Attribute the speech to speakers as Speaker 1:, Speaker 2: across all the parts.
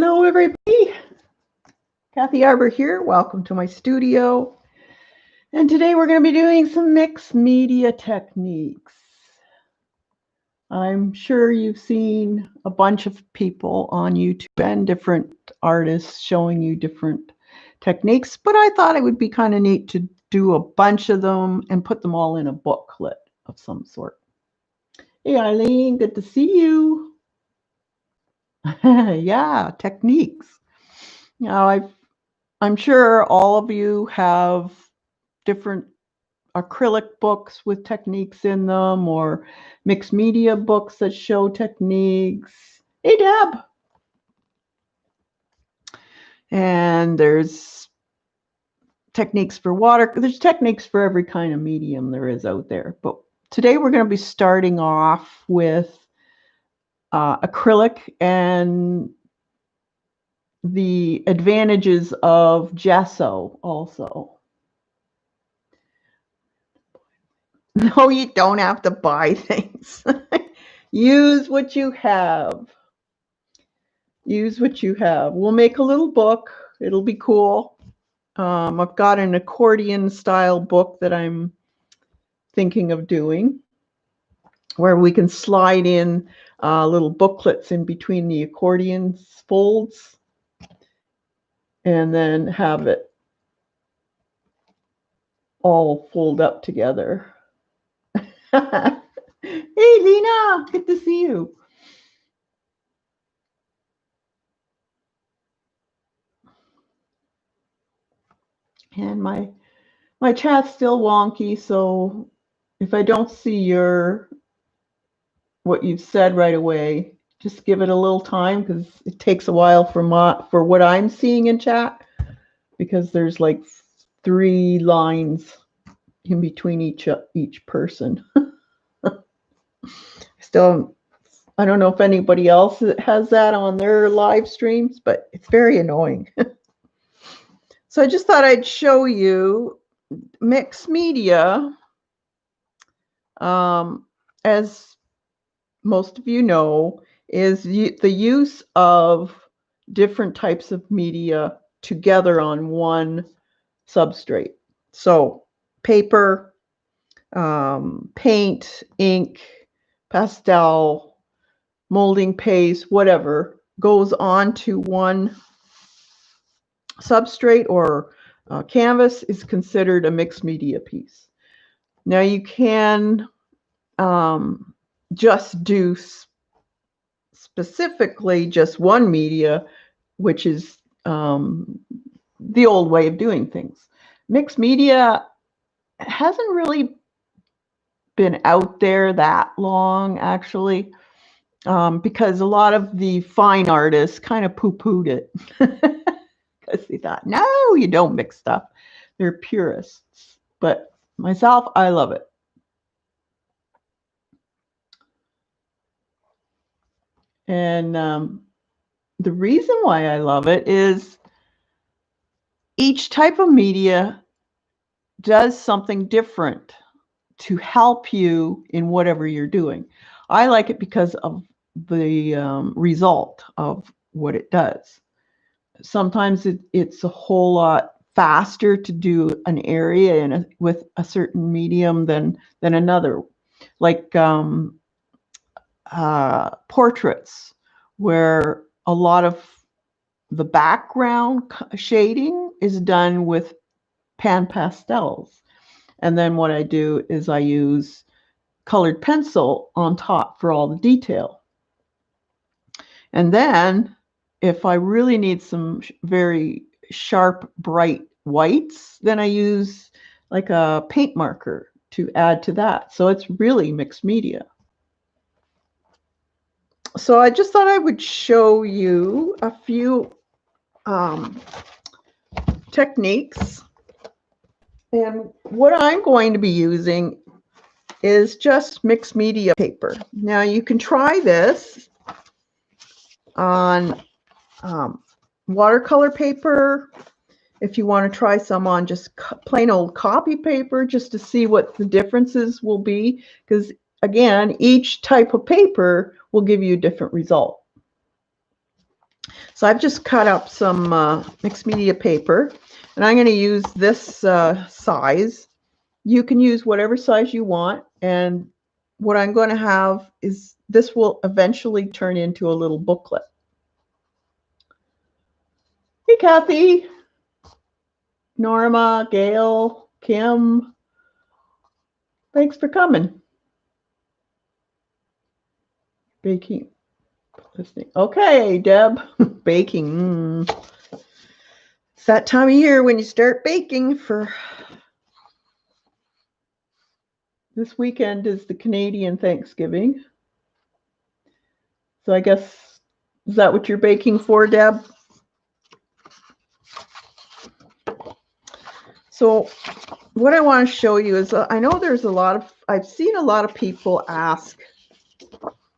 Speaker 1: Hello, everybody. Kathy Arbor here. Welcome to my studio. And today we're going to be doing some mixed media techniques. I'm sure you've seen a bunch of people on YouTube and different artists showing you different techniques, but I thought it would be kind of neat to do a bunch of them and put them all in a booklet of some sort. Hey, Eileen, good to see you. Yeah, techniques. Now, I'm sure all of you have different acrylic books with techniques in them or mixed media books that show techniques. Hey, Deb. And there's techniques for water. There's techniques for every kind of medium there is out there. But today we're going to be starting off with acrylic and the advantages of gesso also. No, you don't have to buy things. Use what you have. Use what you have. We'll make a little book. It'll be cool. I've got an accordion style book that I'm thinking of doing where we can slide in little booklets in between the accordion folds and then have it all fold up together. Hey, Lena, good to see you. And my chat's still wonky, so if I don't see what you've said right away, just give it a little time because it takes a while for what I'm seeing in chat, because there's like 3 lines in between each person. I don't know if anybody else has that on their live streams, but it's very annoying. So I just thought I'd show you mixed media. As most of you know, is the use of different types of media together on one substrate. So paper, paint, ink, pastel, molding paste, whatever goes onto one substrate or canvas is considered a mixed media piece. Now you can just do specifically just one media, which is the old way of doing things. Mixed media hasn't really been out there that long, actually, because a lot of the fine artists kind of poo-pooed it because they thought, no, you don't mix stuff. They're purists. But myself, I love it. And the reason why I love it is each type of media does something different to help you in whatever you're doing. I like it because of the result of what it does. Sometimes it's a whole lot faster to do an area with a certain medium than another. Like portraits, where a lot of the background shading is done with pan pastels. And then what I do is I use colored pencil on top for all the detail. And then if I really need some very sharp, bright whites, then I use like a paint marker to add to that. So it's really mixed media. So I just thought I would show you a few techniques. And what I'm going to be using is just mixed media paper. Now you can try this on watercolor paper. If you want to try some on just plain old copy paper, just to see what the differences will be. Because again, each type of paper will give you a different result. So I've just cut up some mixed media paper, and I'm going to use this size. You can use whatever size you want, and what I'm going to have is this will eventually turn into a little booklet. Hey, Kathy, Norma, Gail, Kim, thanks for coming. Baking, listening. Okay, Deb, baking. It's that time of year when you start baking. For this weekend is the Canadian Thanksgiving. So I guess, is that what you're baking for, Deb? So what I want to show you is I know there's I've seen a lot of people ask,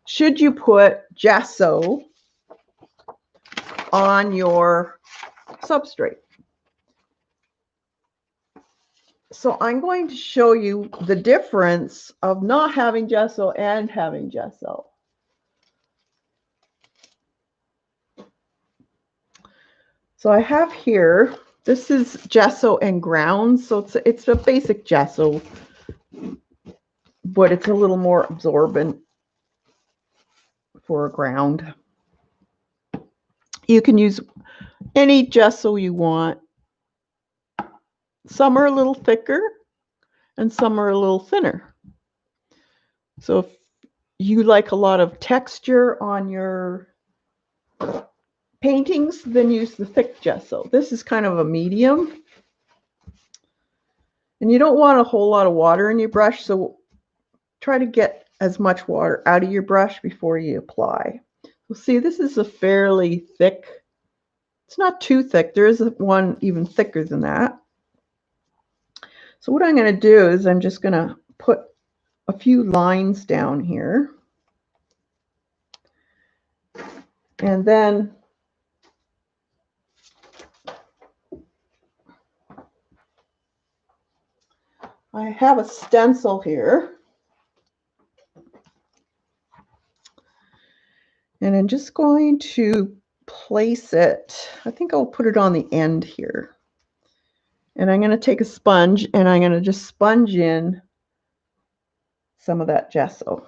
Speaker 1: should you put gesso on your substrate? So I'm going to show you the difference of not having gesso and having gesso. So I have here, this is gesso and grounds. So it's a basic gesso, but it's a little more absorbent for a ground. You can use any gesso you want. Some are a little thicker and some are a little thinner. So if you like a lot of texture on your paintings, then use the thick gesso. This is kind of a medium. And you don't want a whole lot of water in your brush, so try to get as much water out of your brush before you apply. So see, this is a fairly thick, it's not too thick. There is one even thicker than that. So what I'm going to do is I'm just going to put a few lines down here. And then I have a stencil here. And I'm just going to place it, I think I'll put it on the end here. And I'm going to take a sponge and I'm going to just sponge in some of that gesso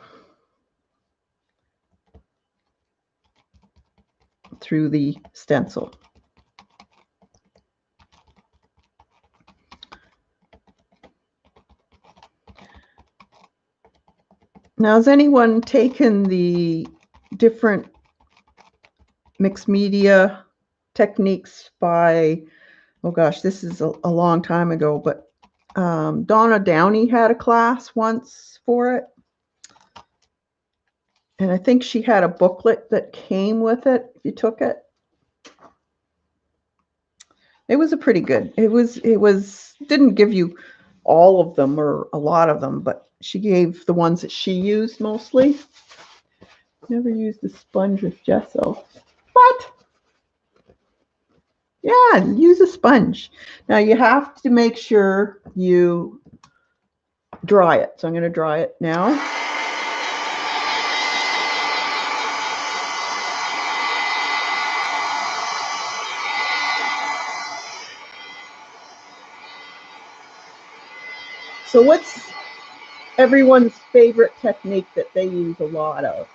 Speaker 1: through the stencil. Now, has anyone taken the different mixed media techniques by, oh gosh, this is a long time ago, but Donna Downey had a class once for it. And I think she had a booklet that came with it if you took it. It was a pretty good. Didn't give you all of them or a lot of them, but she gave the ones that she used mostly. Never used a sponge with gesso. What? Yeah, use a sponge. Now you have to make sure you dry it. So I'm going to dry it now. So what's everyone's favorite technique that they use a lot of?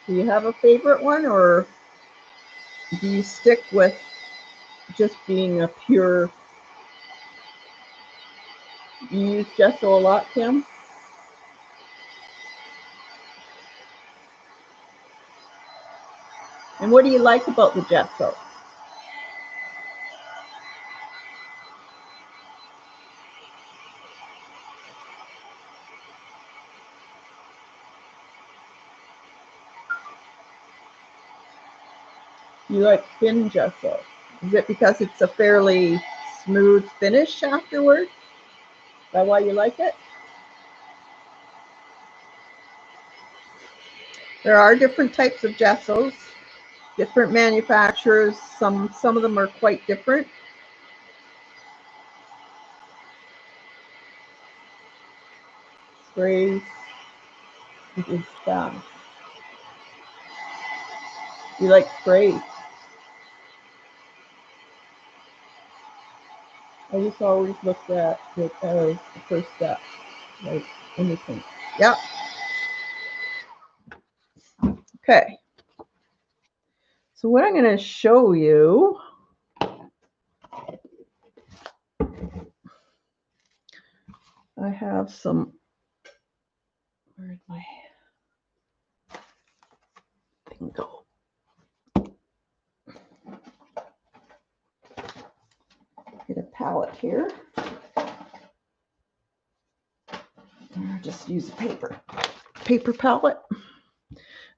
Speaker 1: Do you have a favorite one, or do you stick with just being a pure? You use gesso a lot, Kim? And what do you like about the gesso? You like thin gesso. Is it because it's a fairly smooth finish afterward? Is that why you like it? There are different types of gessos, different manufacturers. Some of them are quite different. sprays with his thumb. You like sprays? I just always looked at it as the first step, like anything. Yep. Okay. So what I'm going to show you, I have some, where'd my thing go? Get a palette here. I'll just use a paper palette.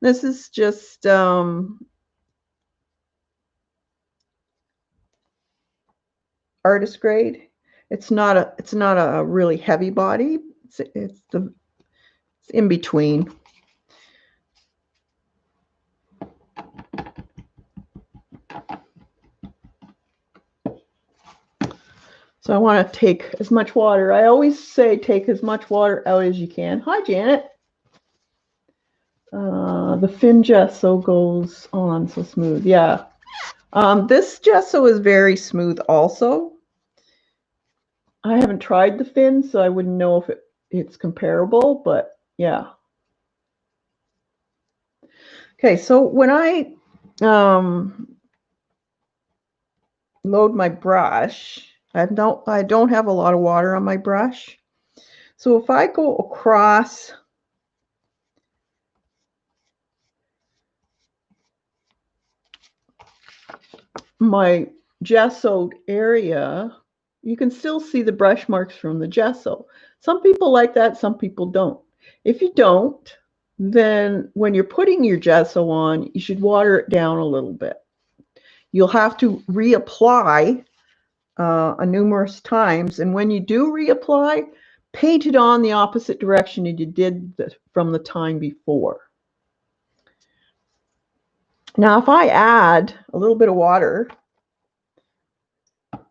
Speaker 1: This is just artist grade. It's not a really heavy body. It's in between. So I want to take as much water. I always say take as much water out as you can. Hi, Janet. The thin gesso goes on so smooth. Yeah. This gesso is very smooth also. I haven't tried the thin, so I wouldn't know if it's comparable, but yeah. Okay, so when I load my brush, I don't have a lot of water on my brush. So if I go across my gessoed area, you can still see the brush marks from the gesso. Some people like that, some people don't. If you don't, then when you're putting your gesso on, you should water it down a little bit. You'll have to reapply numerous times, and when you do reapply, paint it on the opposite direction that you did from the time before. Now, if I add a little bit of water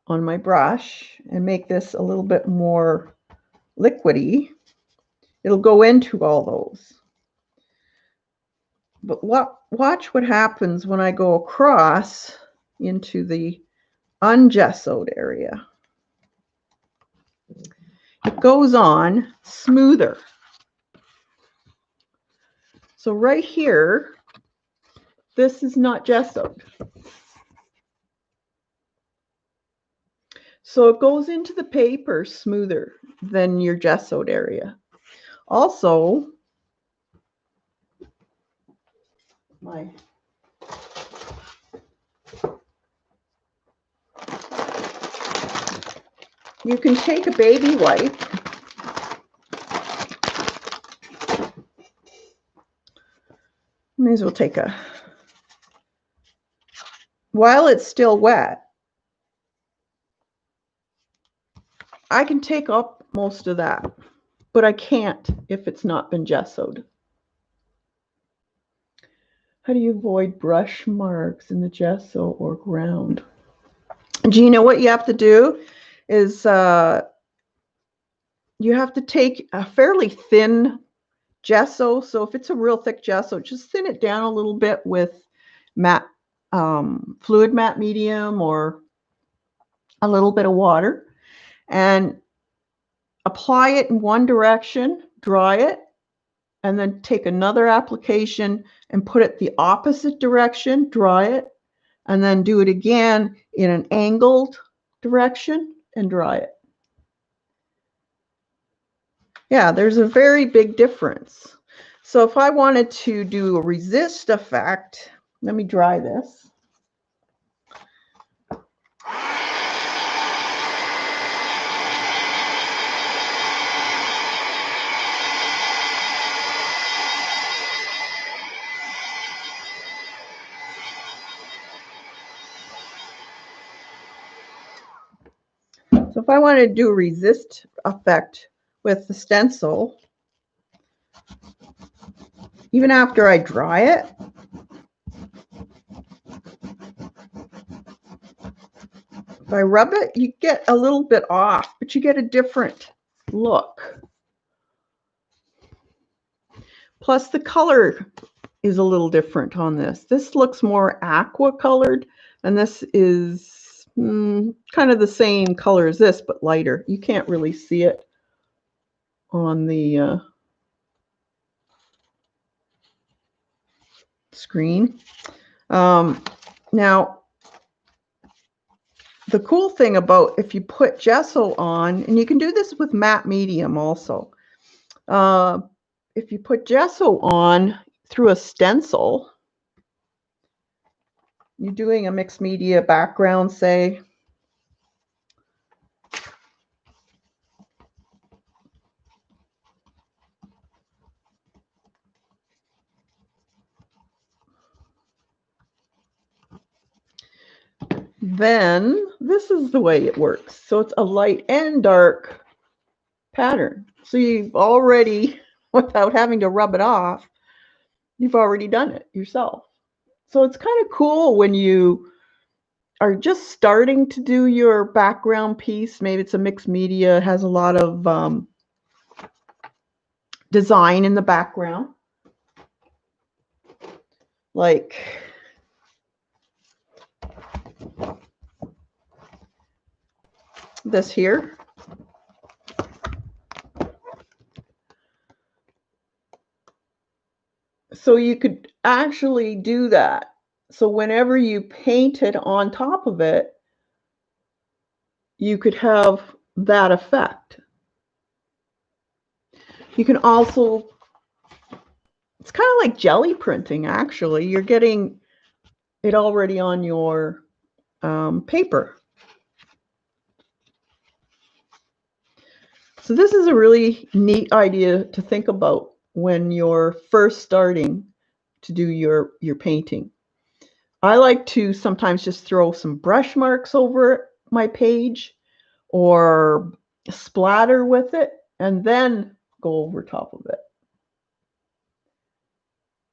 Speaker 1: on my brush and make this a little bit more liquidy, it'll go into all those. But watch what happens when I go across into the ungessoed area. It goes on smoother. So right here, this is not gessoed. So it goes into the paper smoother than your gessoed area. Also, you can take a baby wipe may as well take a, while it's still wet, I can take up most of that, but I can't if it's not been gessoed. How do you avoid brush marks in the gesso or ground? Gina, what you have to do is you have to take a fairly thin gesso. So if it's a real thick gesso, just thin it down a little bit with matte, fluid matte medium or a little bit of water, and apply it in one direction, dry it, and then take another application and put it the opposite direction, dry it, and then do it again in an angled direction and dry it. Yeah, there's a very big difference. So if I wanted to do a resist effect, let me dry this. So if I wanted to do a resist effect with the stencil, even after I dry it, if I rub it, you get a little bit off, but you get a different look. Plus the color is a little different on this. This looks more aqua colored, and this is kind of the same color as this, but lighter. You can't really see it on the screen. Now, the cool thing about if you put gesso on, and you can do this with matte medium also, if you put gesso on through a stencil, you're doing a mixed media background, say, then this is the way it works. So it's a light and dark pattern. So you've already, without having to rub it off, you've already done it yourself. So it's kind of cool when you are just starting to do your background piece. Maybe it's a mixed media, has a lot of design in the background. Like this here. So you could actually do that. So whenever you paint it on top of it, you could have that effect. You can also, it's kind of like jelly printing, actually. You're getting it already on your paper. So this is a really neat idea to think about when you're first starting to do your painting. I like to sometimes just throw some brush marks over my page or splatter with it and then go over top of it.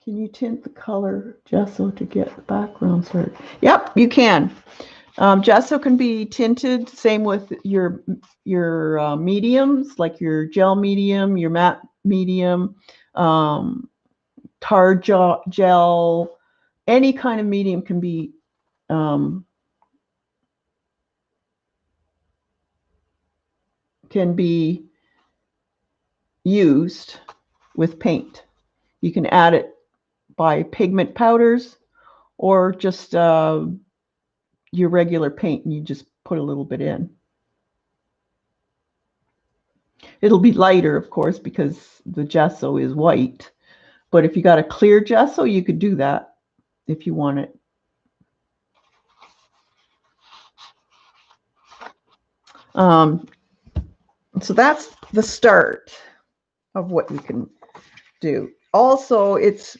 Speaker 1: Can you tint the color gesso to get the background started? Yep, you can. Gesso can be tinted, same with your mediums, like your gel medium, your matte medium, tar gel, any kind of medium can be used with paint. You can add it by pigment powders or just your regular paint, and you just put a little bit in. It'll be lighter, of course, because the gesso is white. But if you got a clear gesso, you could do that if you want it. So that's the start of what you can do. Also, it's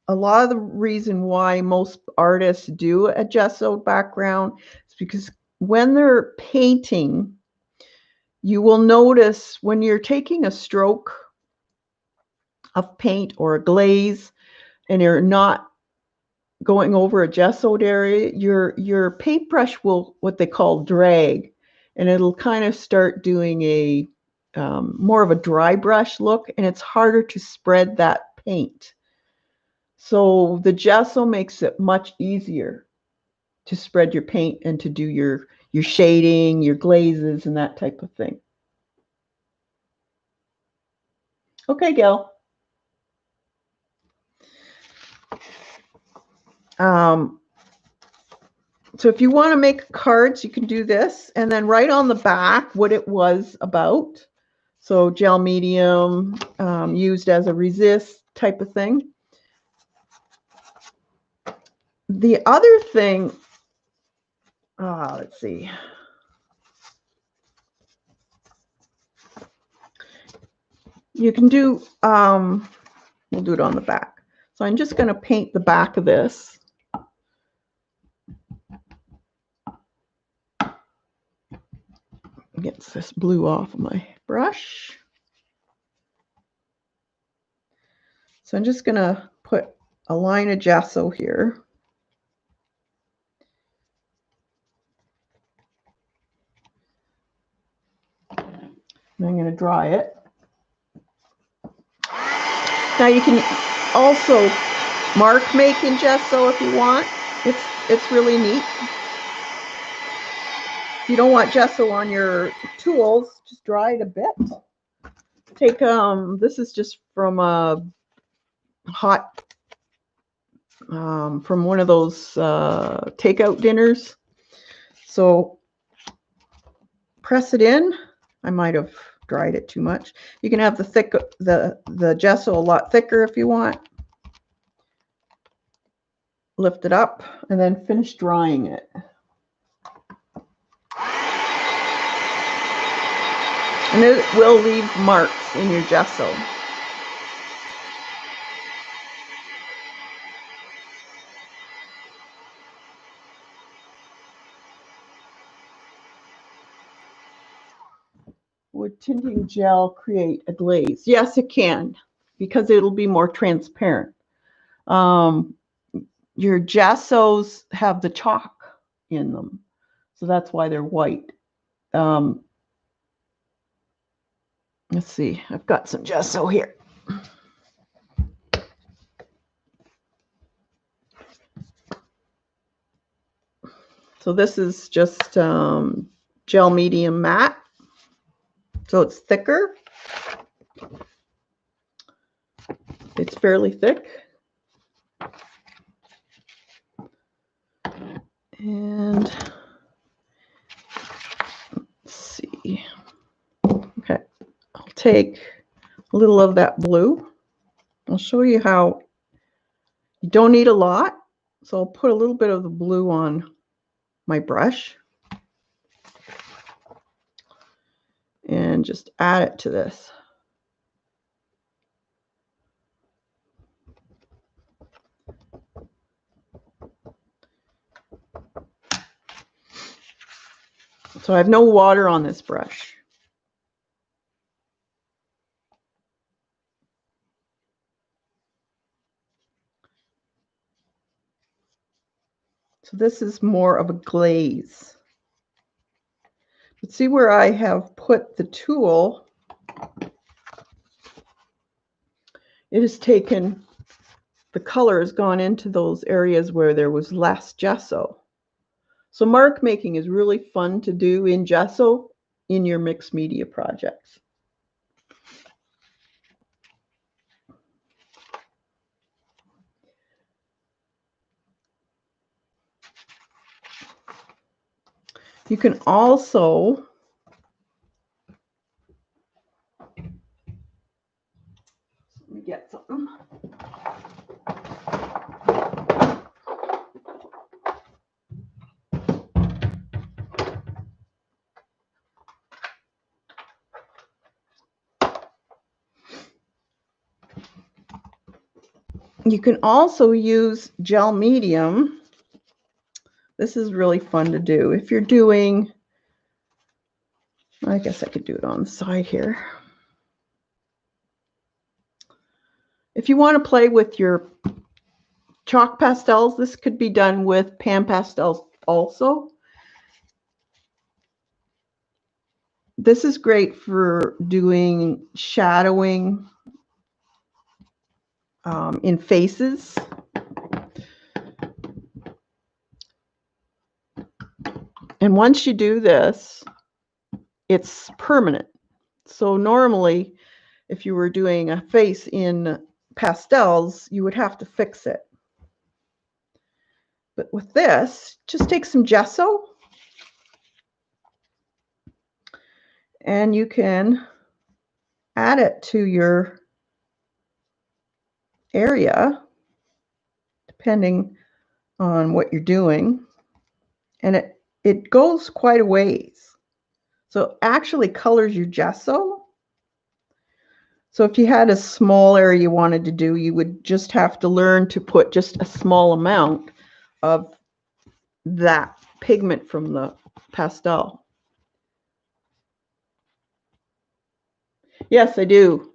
Speaker 1: a lot of the reason why most artists do a gesso background is because when they're painting, you will notice when you're taking a stroke of paint or a glaze and you're not going over a gessoed area, your paintbrush will, what they call, drag, and it'll kind of start doing a more of a dry brush look, and it's harder to spread that paint. So the gesso makes it much easier to spread your paint and to do your shading, your glazes, and that type of thing. Okay, Gail. So if you want to make cards, you can do this, and then write on the back what it was about. So gel medium, used as a resist type of thing. The other thing, let's see. You can do, we'll do it on the back. So I'm just going to paint the back of this. Get this blue off of my brush. So I'm just going to put a line of gesso here. And I'm going to dry it. Now you can also mark make in gesso if you want. It's really neat. If you don't want gesso on your tools, just dry it a bit. Take this is just from a hot from one of those takeout dinners. So press it in. I might have dried it too much. You can have the gesso a lot thicker if you want. Lift it up and then finish drying it. And it will leave marks in your gesso. Would tinting gel create a glaze? Yes, it can, because it'll be more transparent. Your gessos have the chalk in them, so that's why they're white. Let's see, I've got some gesso here. So this is just gel medium matte, so it's thicker. It's fairly thick. And let's see. Okay, I'll take a little of that blue. I'll show you how you don't need a lot. So I'll put a little bit of the blue on my brush and just add it to this. So I have no water on this brush. So this is more of a glaze. But see where I have put the tool? It has taken, the color has gone into those areas where there was less gesso. So mark making is really fun to do in gesso in your mixed media projects. You can also let me get something. You can also use gel medium. This is really fun to do. If you're doing, I guess I could do it on the side here. If you want to play with your chalk pastels, this could be done with pan pastels also. This is great for doing shadowing in faces. And once you do this, it's permanent. So normally, if you were doing a face in pastels, you would have to fix it. But with this, just take some gesso and you can add it to your area, depending on what you're doing. And it goes quite a ways. So it actually colors your gesso. So if you had a small area you wanted to do, you would just have to learn to put just a small amount of that pigment from the pastel. Yes, I do,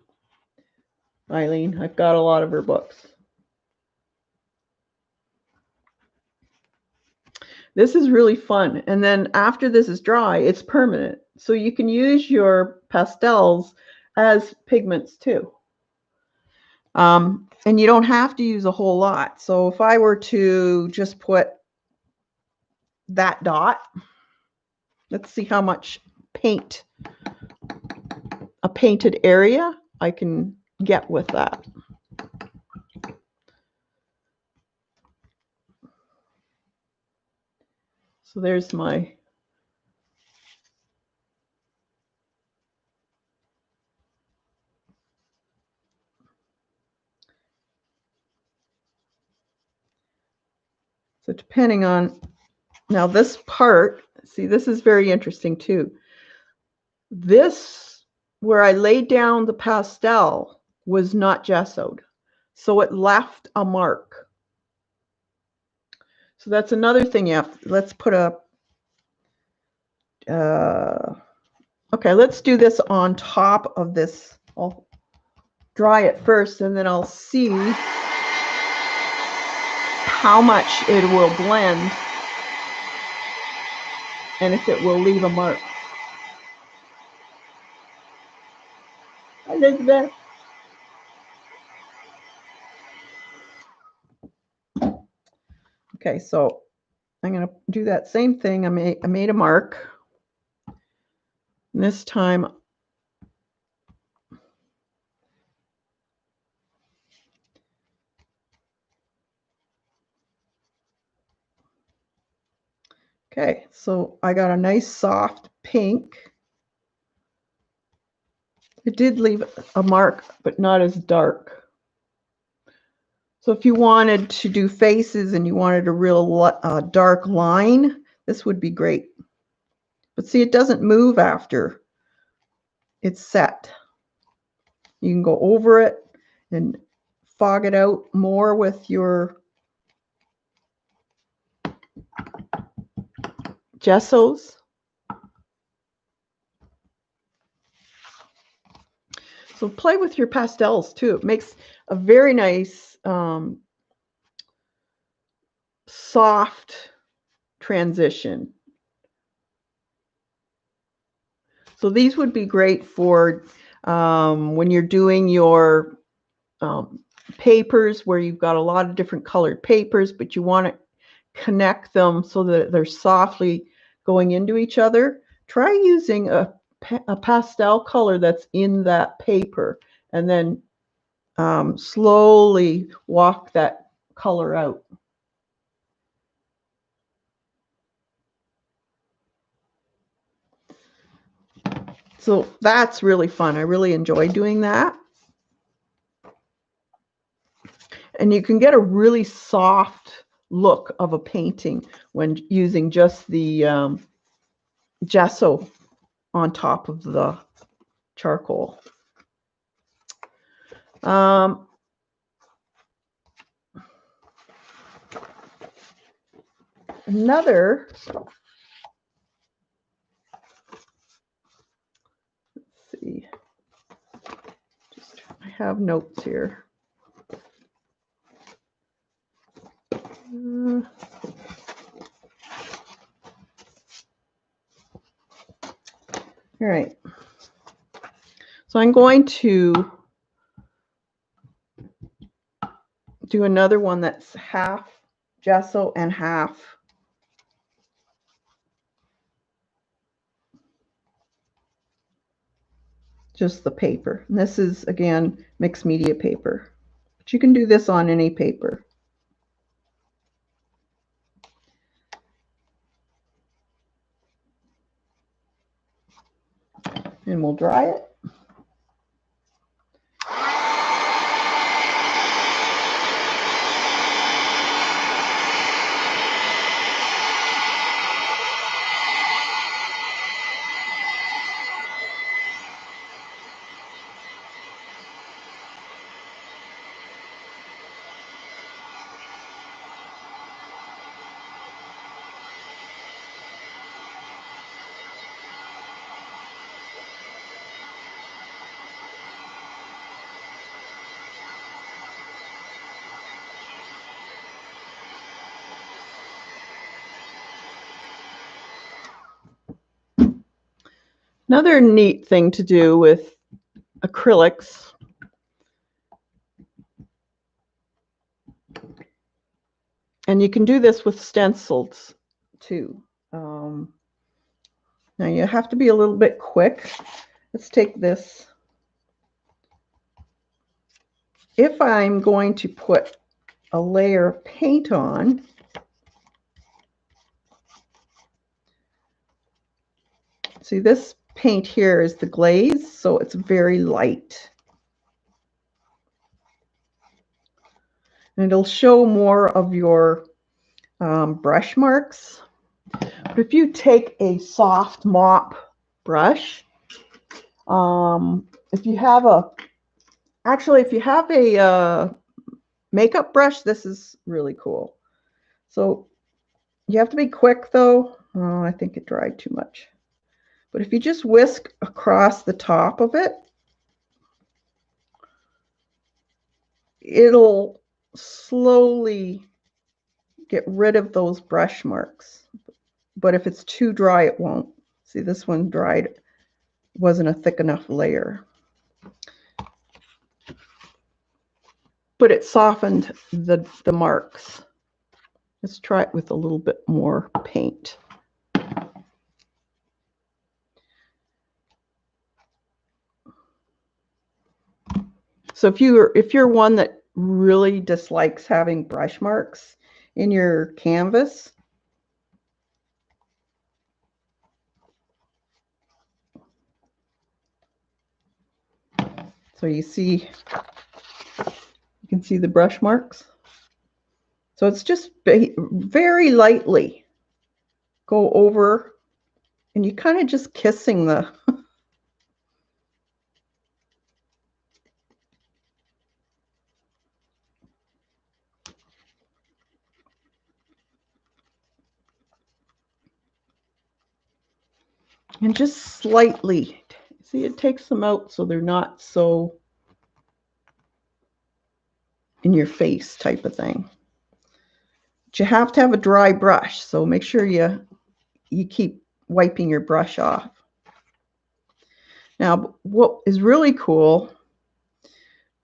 Speaker 1: Eileen. I've got a lot of her books. This is really fun. And then after this is dry, it's permanent. So you can use your pastels as pigments too. And you don't have to use a whole lot. So if I were to just put that dot, let's see how much paint, a painted area I can get with that. So there's my so depending on, now this part, see, this is very interesting too. This, where I laid down the pastel, was not gessoed. So it left a mark. So that's another thing you have. Let's put a, okay, let's do this on top of this. I'll dry it first and then I'll see how much it will blend and if it will leave a mark. Elizabeth. Okay, so I'm going to do that same thing. I made a mark. And this time okay, so I got a nice soft pink. It did leave a mark, but not as dark. So if you wanted to do faces and you wanted a real dark line, this would be great. But see, it doesn't move after it's set. You can go over it and fog it out more with your gessos. So play with your pastels too. It makes a very nice soft transition. So these would be great for when you're doing your papers where you've got a lot of different colored papers, but you want to connect them so that they're softly going into each other. Try using a pastel color that's in that paper and then slowly walk that color out. So that's really fun. I really enjoy doing that. And you can get a really soft look of a painting when using just the gesso on top of the charcoal. Another, let's see, just I have notes here. All right. So I'm going to do another one that's half gesso and half just the paper. And this is, again, mixed media paper. But you can do this on any paper. And we'll dry it. Another neat thing to do with acrylics And you can do this with stencils too. Now you have to be a little bit quick. Let's take this. If I'm going to put a layer of paint on, see, this paint here is the glaze, so it's very light. And it'll show more of your brush marks. But if you take a soft mop brush, if you have a makeup brush, this is really cool. So you have to be quick though. Oh, I think it dried too much. But if you just whisk across the top of it, it'll slowly get rid of those brush marks. But if it's too dry, it won't. See, this one dried, wasn't a thick enough layer. But it softened the marks. Let's try it with a little bit more paint. So if you're one that really dislikes having brush marks in your canvas, so you can see the brush marks. So it's just very lightly go over, and you're kind of just kissing the and just slightly, see, it takes them out so they're not so in your face type of thing. But you have to have a dry brush, so make sure you keep wiping your brush off. Now, what is really cool,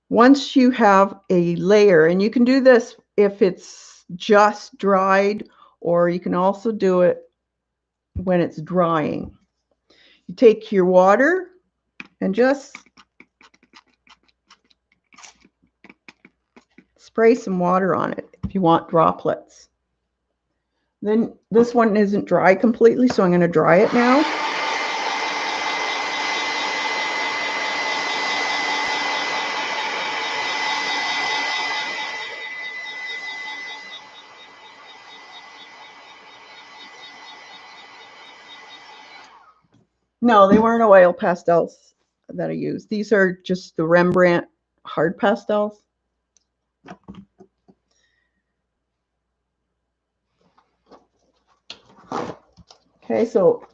Speaker 1: once you have a layer, and you can do this if it's just dried, or you can also do it when it's drying. You take your water and just spray some water on it if you want droplets. Then this one isn't dry completely, so I'm going to dry it now. No, they weren't oil pastels that I used. These are just the Rembrandt hard pastels. Okay, so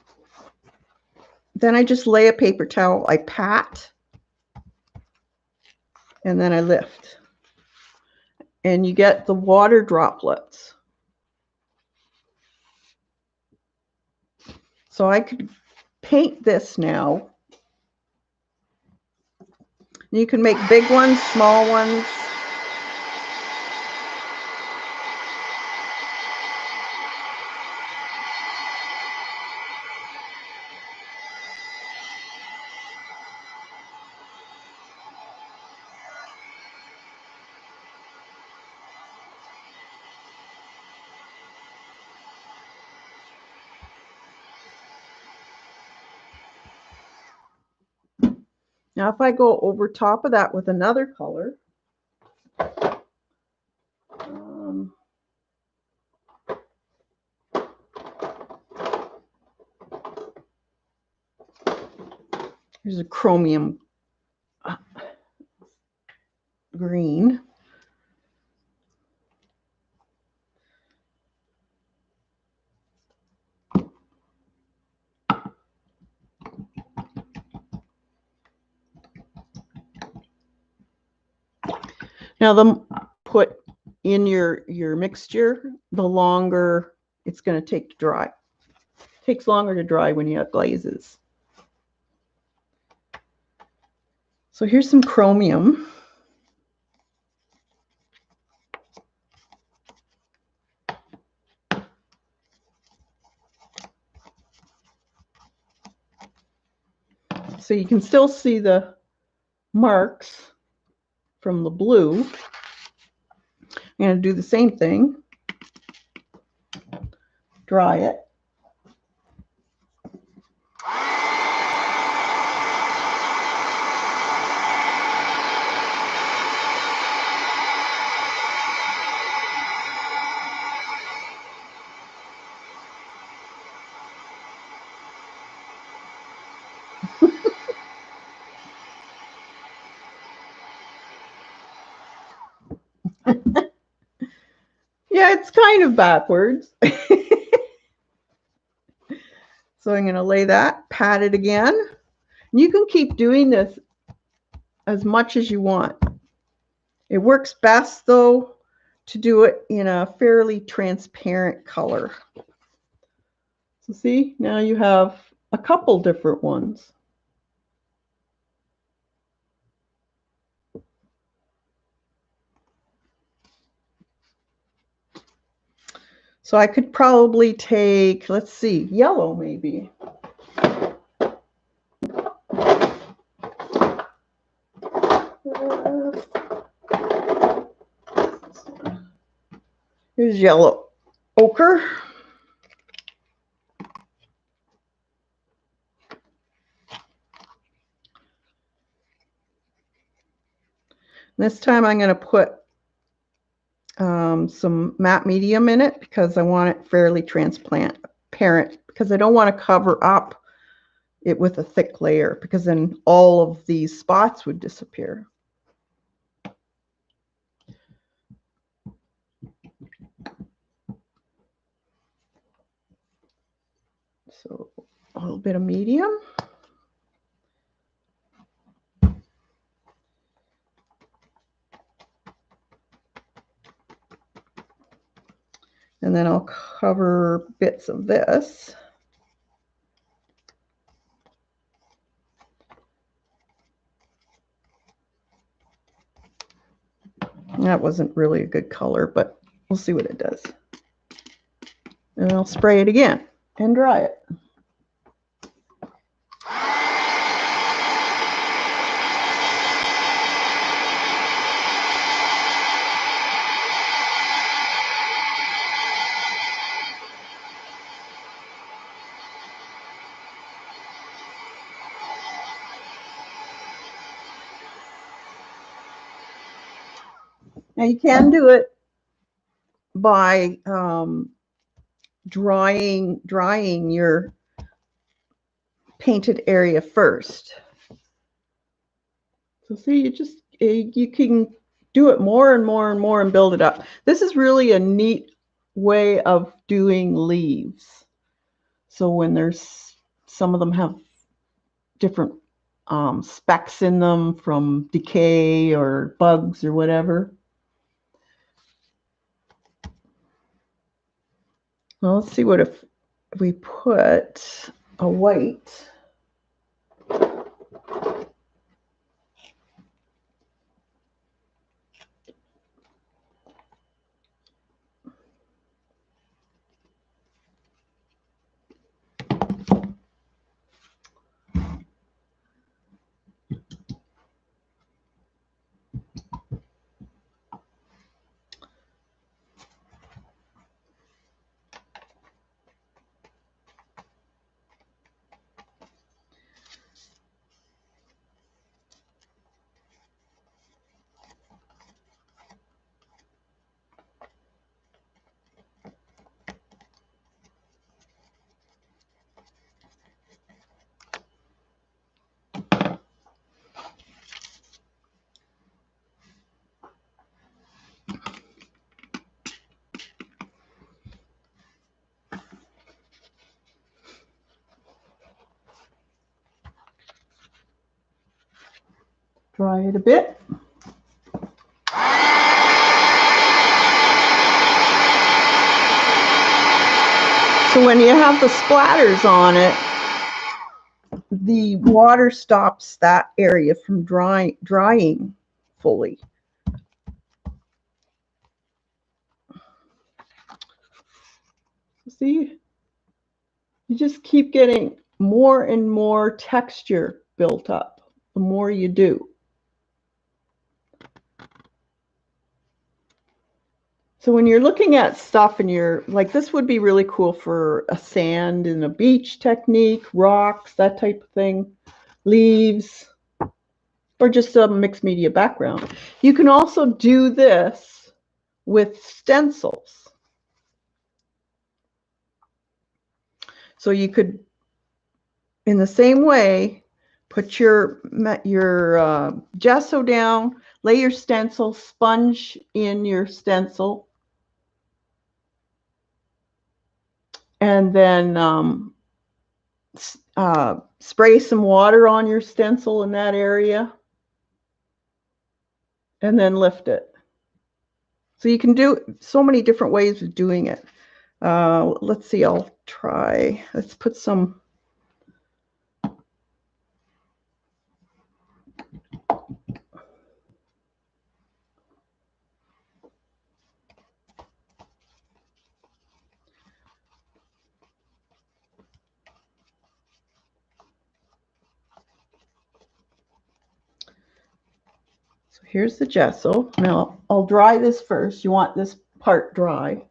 Speaker 1: then I just lay a paper towel, I pat, and then I lift. And you get the water droplets. So I could paint this now. You can make big ones, small ones. Now, if I go over top of that with another color, here's a chromium green. Now, the put in your mixture, the longer it's going to take to dry. It takes longer to dry when you have glazes. So here's some chromium. so you can still see the marks from the blue. I'm going to do the same thing. Dry it. Yeah, it's kind of backwards. So I'm going to lay that, pat it again. You can keep doing this as much as you want. It works best, though, to do it in a fairly transparent color. So see, now you have a couple different ones. So I could probably take, let's see, yellow maybe. Here's yellow ochre. This time I'm going to put some matte medium in it because I want it fairly transparent, because I don't want to cover up it with a thick layer, because then all of these spots would disappear. So a little bit of medium. And then I'll cover bits of this. That wasn't really a good color, but we'll see what it does. And I'll spray it again and dry it. Now you can do it by drying your painted area first. So see, you can do it more and more and more and build it up. This is really a neat way of doing leaves. So when there's, some of them have different specks in them from decay or bugs or whatever. Well, let's see what if we put a white. Dry it a bit. So when you have the splatters on it, the water stops that area from drying fully. See, you just keep getting more and more texture built up, the more you do. So when you're looking at stuff and you're like, this would be really cool for a sand and a beach technique, rocks, that type of thing, leaves, or just a mixed media background. You can also do this with stencils. So you could, in the same way, put your gesso down, lay your stencil, sponge in your stencil, and then spray some water on your stencil in that area, and then lift it. So you can do so many different ways of doing it. Let's see, I'll try. Let's put some. So here's the gesso. Now I'll dry this first. You want this part dry.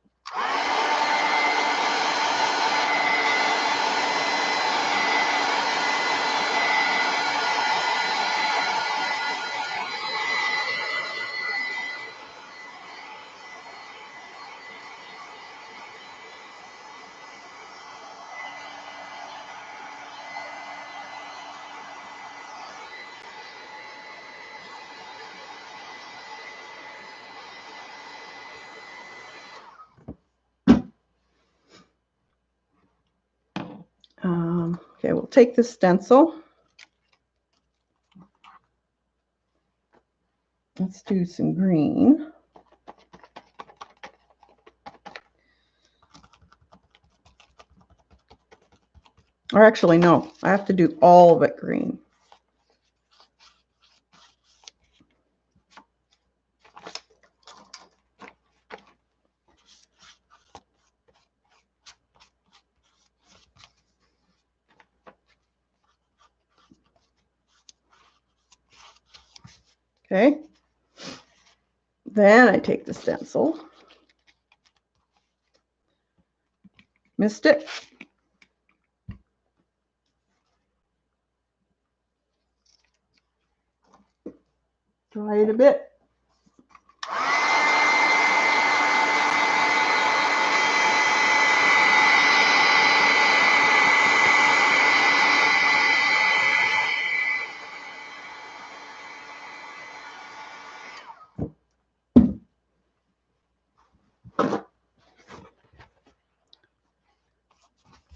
Speaker 1: Okay, we'll take the stencil. Let's do some green. Or actually, no, I have to do all of it green. Okay. Then I take the stencil. Missed it. Dry it a bit.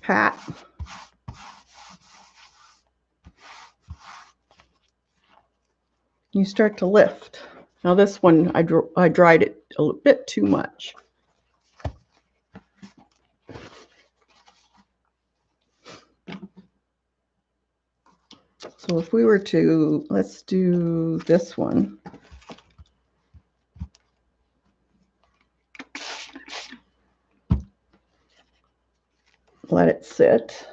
Speaker 1: Pat. You start to lift. Now this one, I dried it a little bit too much. So if we were to, let's do this one. Let it sit.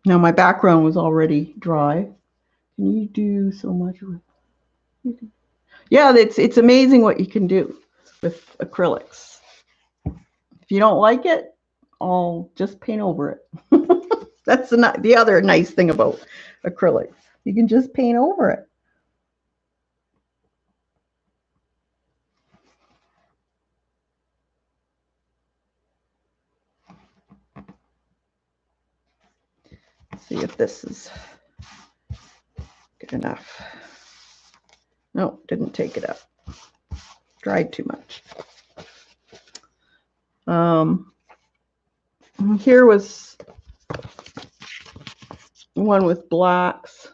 Speaker 1: Now my background was already dry. Can you do so much with? Yeah, it's amazing what you can do with acrylics. If you don't like it, I'll just paint over it. That's the other nice thing about acrylics. You can just paint over it. Let's see if this is good enough. No, didn't take it up. Dried too much. Here was one with blacks.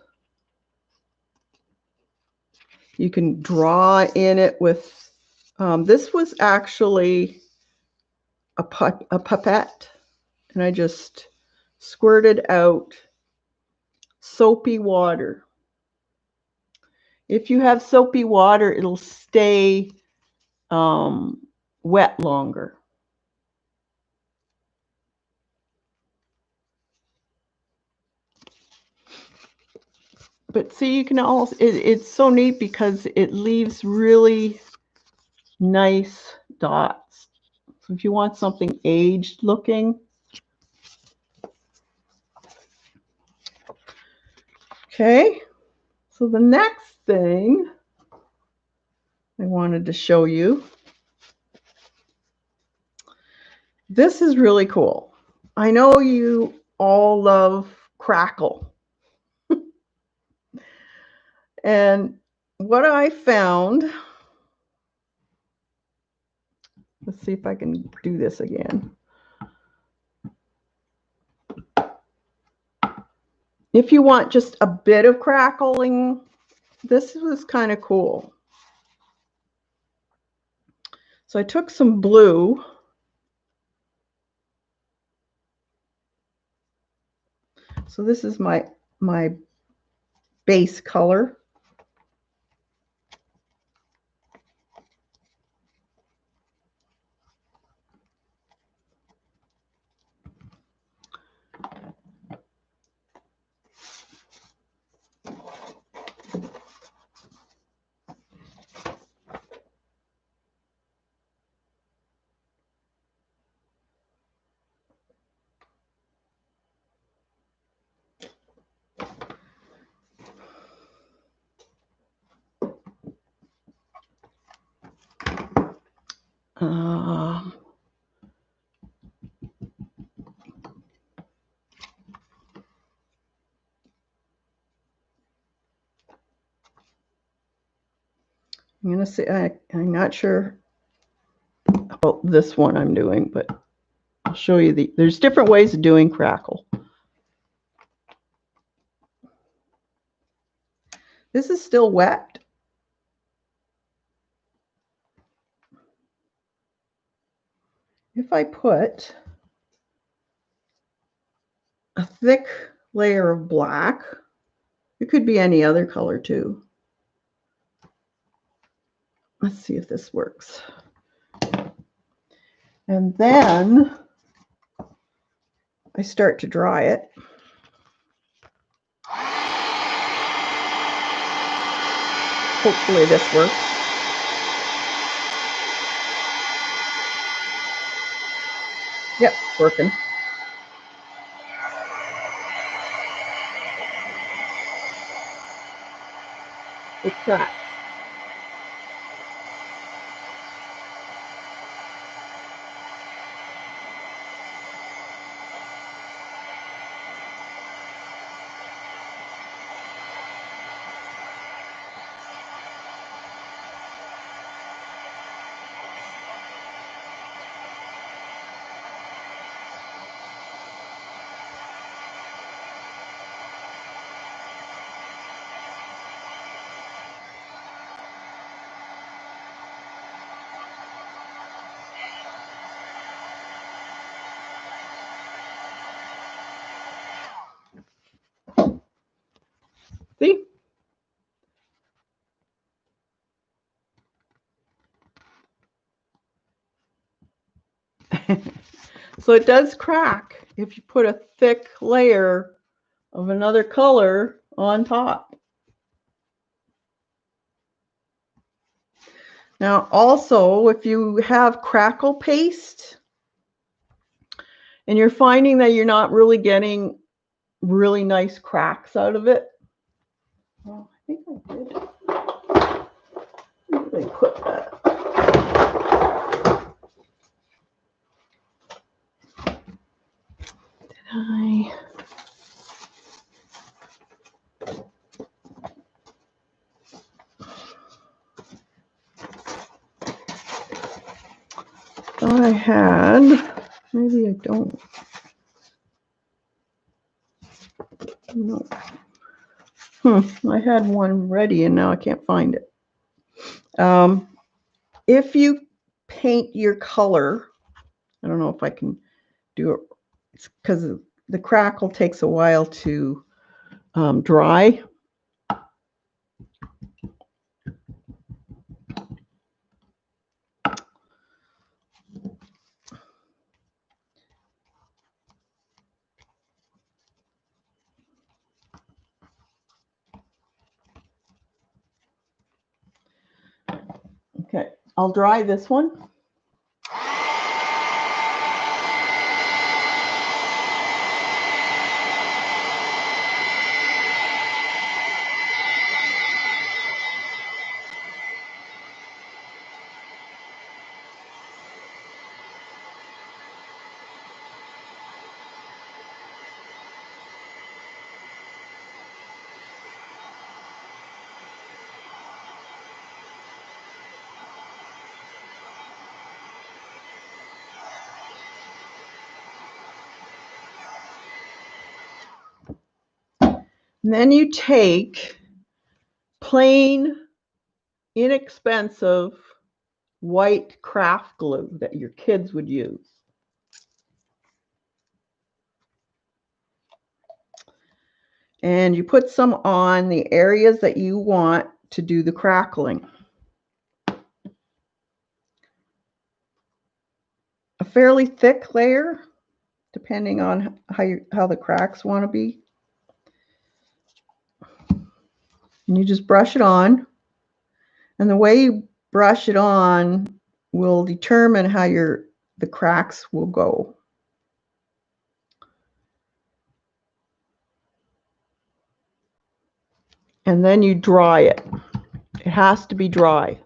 Speaker 1: You can draw in it with, this was actually a pipette, and I just squirted out soapy water. If you have soapy water, it'll stay wet longer. But see, you can also, it's so neat because it leaves really nice dots. So if you want something aged looking. Okay, so the next thing I wanted to show you, this is really cool. I know you all love Crackle. And what I found, let's see if I can do this again. If you want just a bit of crackling, this was kind of cool. So I took some blue. So this is my base color. I'm going to say, I'm not sure about this one I'm doing, but I'll show you there's different ways of doing Crackle. This is still wet. If I put a thick layer of black, it could be any other color too. Let's see if this works. And then I start to dry it. Hopefully this works. Yep, it's working. It cracks. See? So it does crack if you put a thick layer of another color on top. Now also, if you have Crackle paste and you're finding that you're not really getting really nice cracks out of it, well, I think I did. Where did I put that? Did I? Thought I had. Maybe I don't. No. I had one ready and now I can't find it. If you paint your color, I don't know if I can do it. It's because the Crackle takes a while to dry. I'll dry this one. And then you take plain, inexpensive white craft glue that your kids would use. And you put some on the areas that you want to do the crackling. A fairly thick layer, depending on how the cracks want to be. And you just brush it on. And the way you brush it on will determine how the cracks will go. And then you dry it. It has to be dry.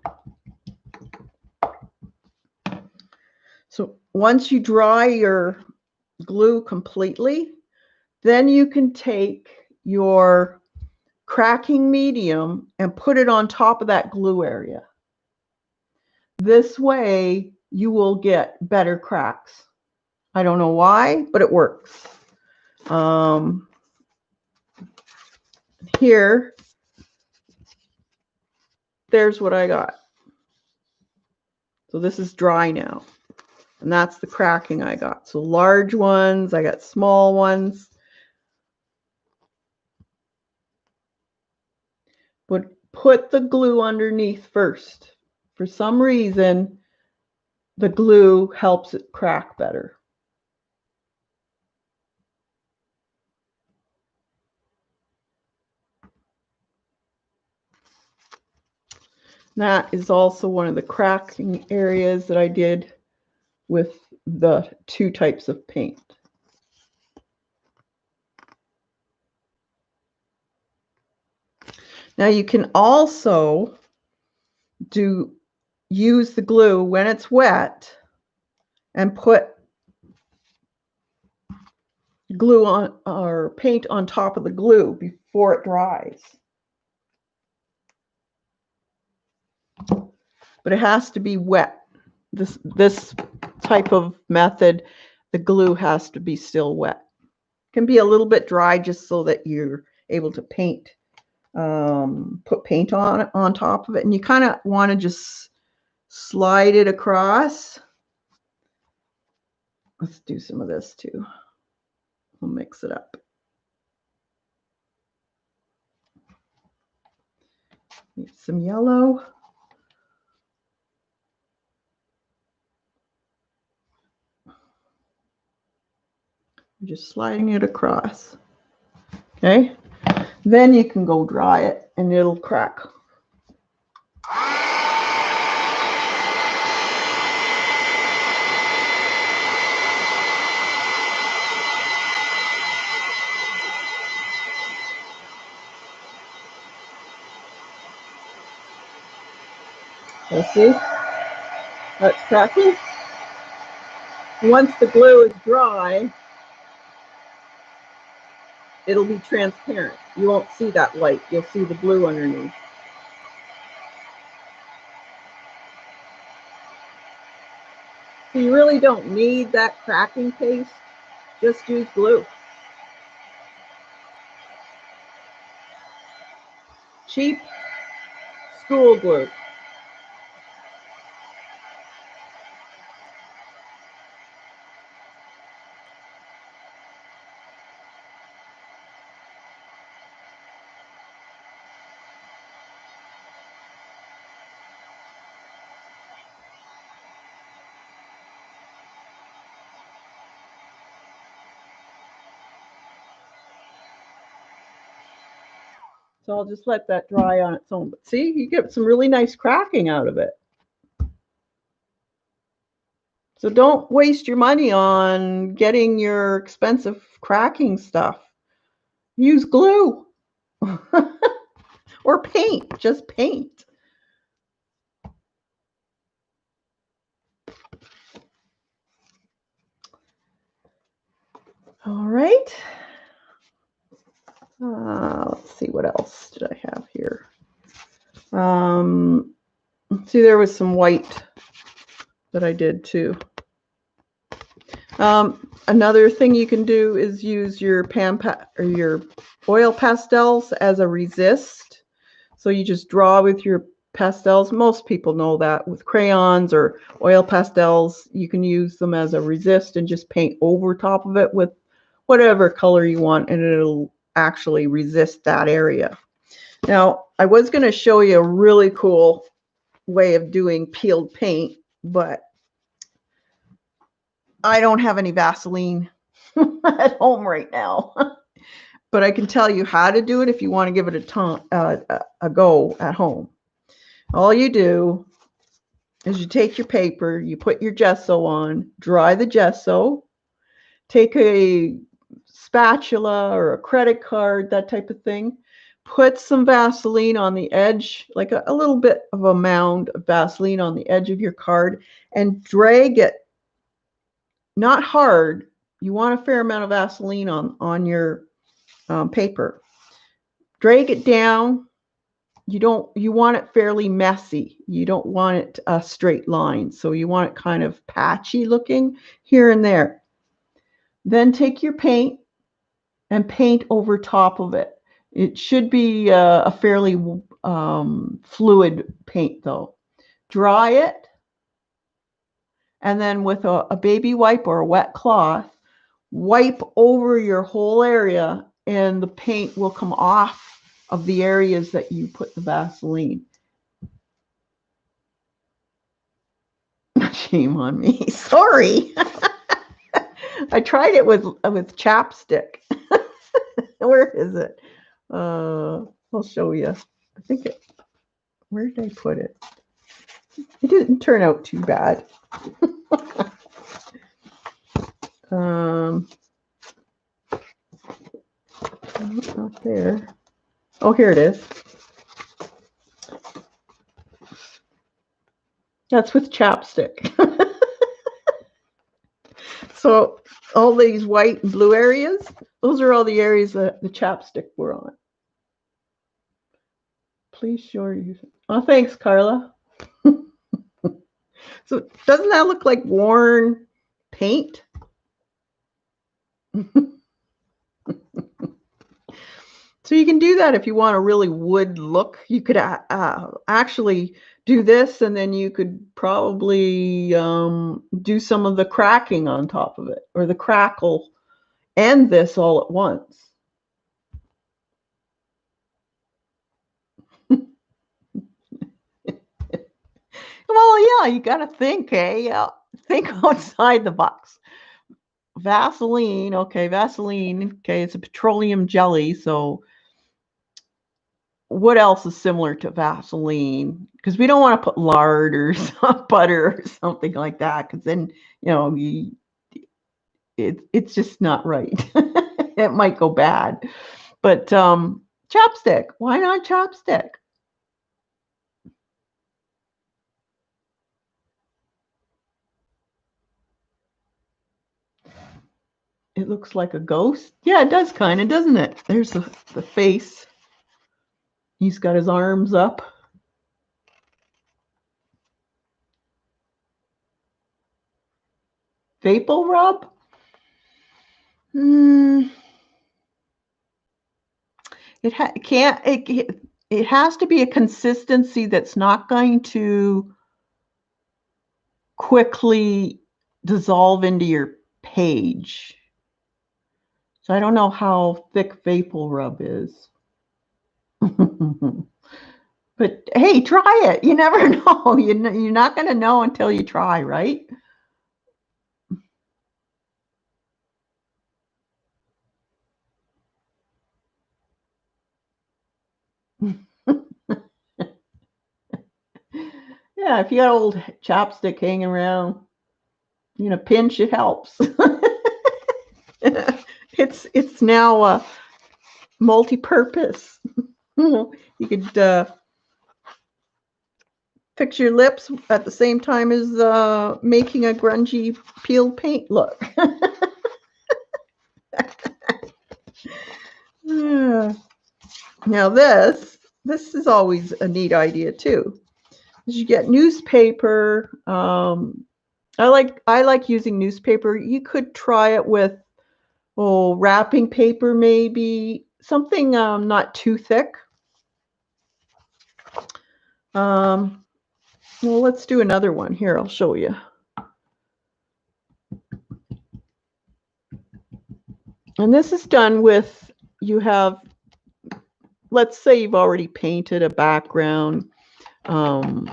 Speaker 1: So once you dry your glue completely, then you can take your cracking medium and put it on top of that glue area. This way you will get better cracks. I don't know why, but it works. Here, there's what I got. So this is dry now. And that's the cracking I got. So large ones, I got small ones. But put the glue underneath first. For some reason, the glue helps it crack better. That is also one of the cracking areas that I did with the two types of paint. Now you can also use the glue when it's wet and put glue on or paint on top of the glue before it dries. But it has to be wet. This type of method, the glue has to be still wet. It can be a little bit dry just so that you're able to paint, put paint on top of it. And you kind of want to just slide it across. Let's do some of this too. We'll mix it up. Need some yellow. Just sliding it across. Okay. Then you can go dry it and it'll crack. Let's see. That's cracking. Once the glue is dry, it'll be transparent. You won't see that white. You'll see the blue underneath. So you really don't need that cracking paste. Just use glue. Cheap school glue. So I'll just let that dry on its own. But see, you get some really nice cracking out of it. So don't waste your money on getting your expensive cracking stuff. Use glue or paint, just paint. All right. Let's see, what else did I have here? See, there was some white that I did too. Another thing you can do is use your your oil pastels as a resist. So you just draw with your pastels. Most people know that with crayons or oil pastels, you can use them as a resist and just paint over top of it with whatever color you want, and it'll actually resist that area. Now, I was going to show you a really cool way of doing peeled paint, but I don't have any Vaseline at home right now. But I can tell you how to do it if you want to give it a go at home. All you do is you take your paper, you put your gesso on, dry the gesso, take a spatula or a credit card, that type of thing, put some Vaseline on the edge, like a little bit of a mound of Vaseline on the edge of your card, and drag it, not hard. You want a fair amount of Vaseline on your paper. Drag it down. You want it fairly messy. You don't want it a straight line. So you want it kind of patchy looking here and there. Then take your paint and paint over top of it. It should be a fairly fluid paint though. Dry it, and then with a baby wipe or a wet cloth, wipe over your whole area, and the paint will come off of the areas that you put the Vaseline. Shame on me. Sorry. I tried it with chapstick. Where is it? I'll show you. I think where did I put it? It didn't turn out too bad. Not there. Oh, here it is. That's with chapstick. So all these white and blue areas, those are all the areas that the chapstick were on. Please show you. Oh, thanks, Carla. So doesn't that look like worn paint? So you can do that if you want a really wood look. You could actually do this, and then you could probably do some of the cracking on top of it, or the crackle and this all at once. Well, yeah, you got to think, eh? Think outside the box. Vaseline, okay, Vaseline, okay, it's a petroleum jelly, so what else is similar to Vaseline? Because we don't want to put lard or butter or something like that, because then, it's just not right. It might go bad. But chapstick, why not chapstick? It looks like a ghost. Yeah, it does kind of, doesn't it? There's the face. He's got his arms up. Vapor rub? It has to be a consistency that's not going to quickly dissolve into your page. So I don't know how thick Vapor Rub is. But hey, try it. You never know. You're not going to know until you try, right? Yeah, if you got old chapstick hanging around, In a pinch, it helps. It's now multi-purpose. You could fix your lips at the same time as making a grungy peeled paint look. Now this is always a neat idea too. Is you get newspaper. I like using newspaper. You could try it with wrapping paper, maybe something not too thick. Well, let's do another one here. I'll show you. And this is done with, you have, let's say you've already painted a background. You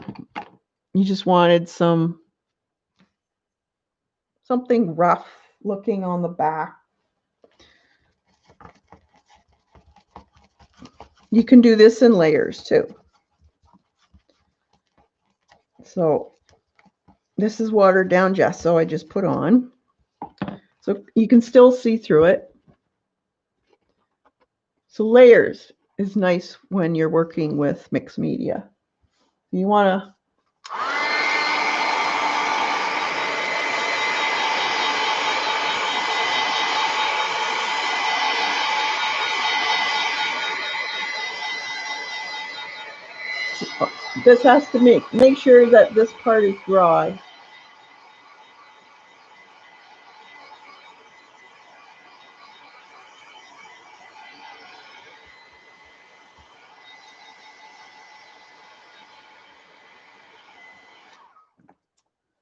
Speaker 1: just wanted something rough looking on the back. You can do this in layers too. So this is watered down gesso I just put on. So you can still see through it. So layers is nice when you're working with mixed media. You want to this has to make sure that this part is dry.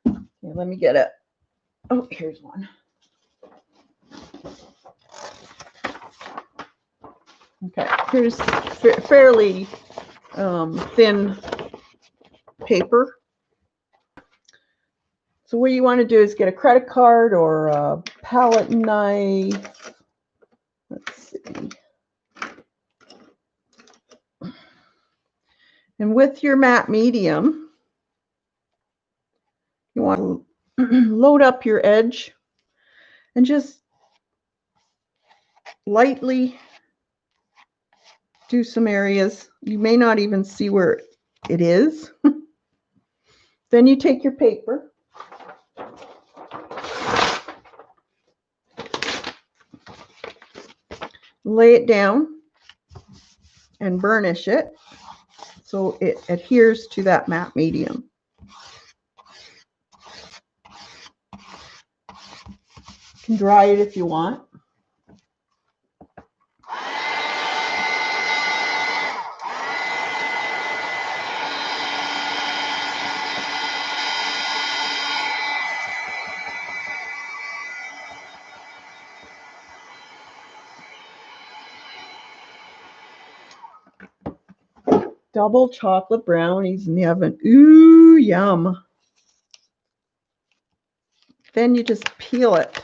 Speaker 1: Okay, let me get it. Oh, here's one. Okay, here's fairly thin paper. So what you want to do is get a credit card or a palette knife. Let's see. And with your matte medium, you want to load up your edge and just lightly do some areas. You may not even see where it is. Then you take your paper. Lay it down and burnish it so it adheres to that matte medium. You can dry it if you want. Double chocolate brownies in the oven. Ooh, yum. Then you just peel it.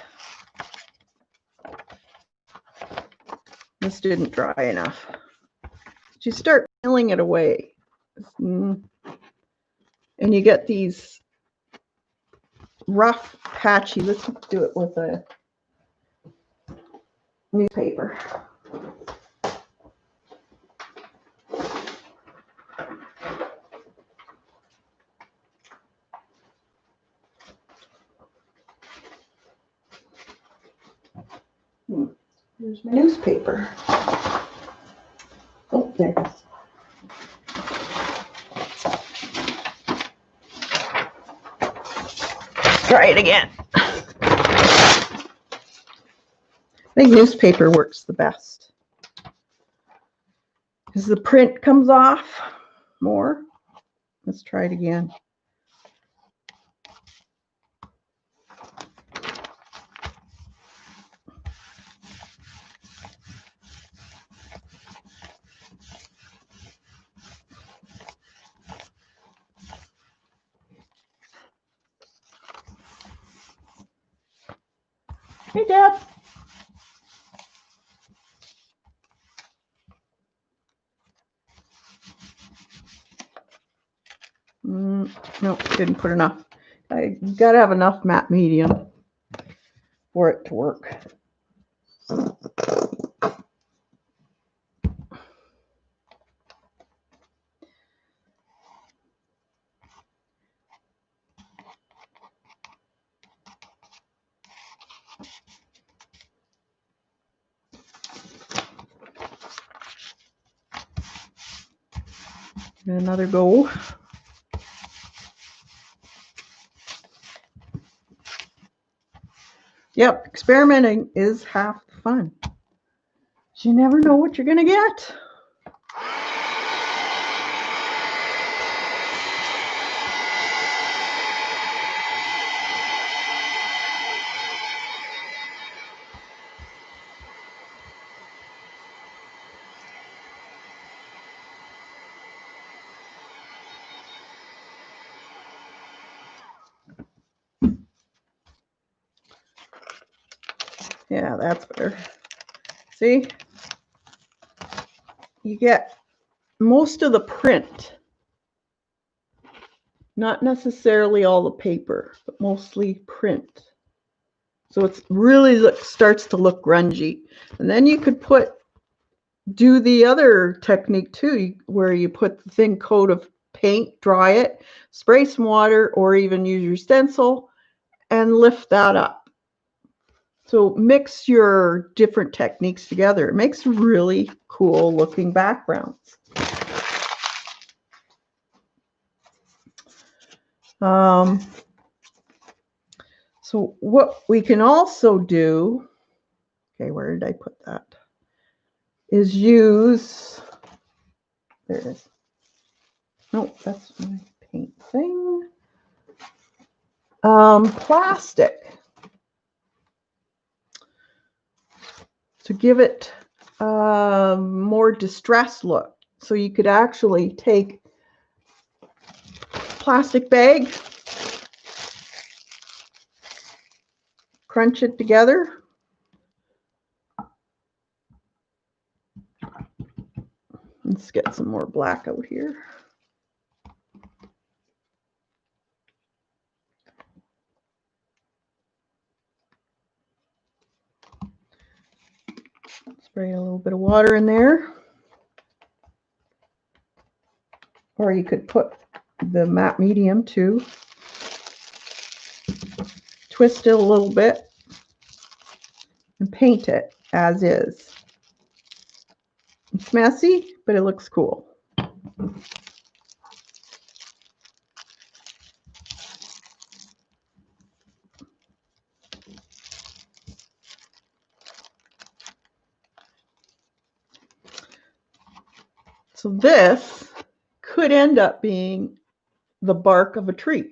Speaker 1: This didn't dry enough. You start peeling it away. And you get these rough, patchy, let's do it with a newspaper. Here's my newspaper. Oh, there it is. Try it again. I think newspaper works the best because the print comes off more. Let's try it again. Hey, Dad. No, didn't put enough. I gotta have enough matte medium for it to work. Another go. Yep, experimenting is half the fun. You never know what you're gonna get. Yeah, that's better. See? You get most of the print. Not necessarily all the paper, but mostly print. So it's really starts to look grungy. And then you could do the other technique too, where you put the thin coat of paint, dry it, spray some water, or even use your stencil and lift that up. So mix your different techniques together. It makes really cool looking backgrounds. So what we can also do, okay, where did I put that? Is use, there it is. No, that's my paint thing. Plastic. To give it a more distressed look. So you could actually take plastic bag, crunch it together, let's get some more black out here. Spray a little bit of water in there. Or you could put the matte medium too. Twist it a little bit and paint it as is. It's messy, but it looks cool. So this could end up being the bark of a tree.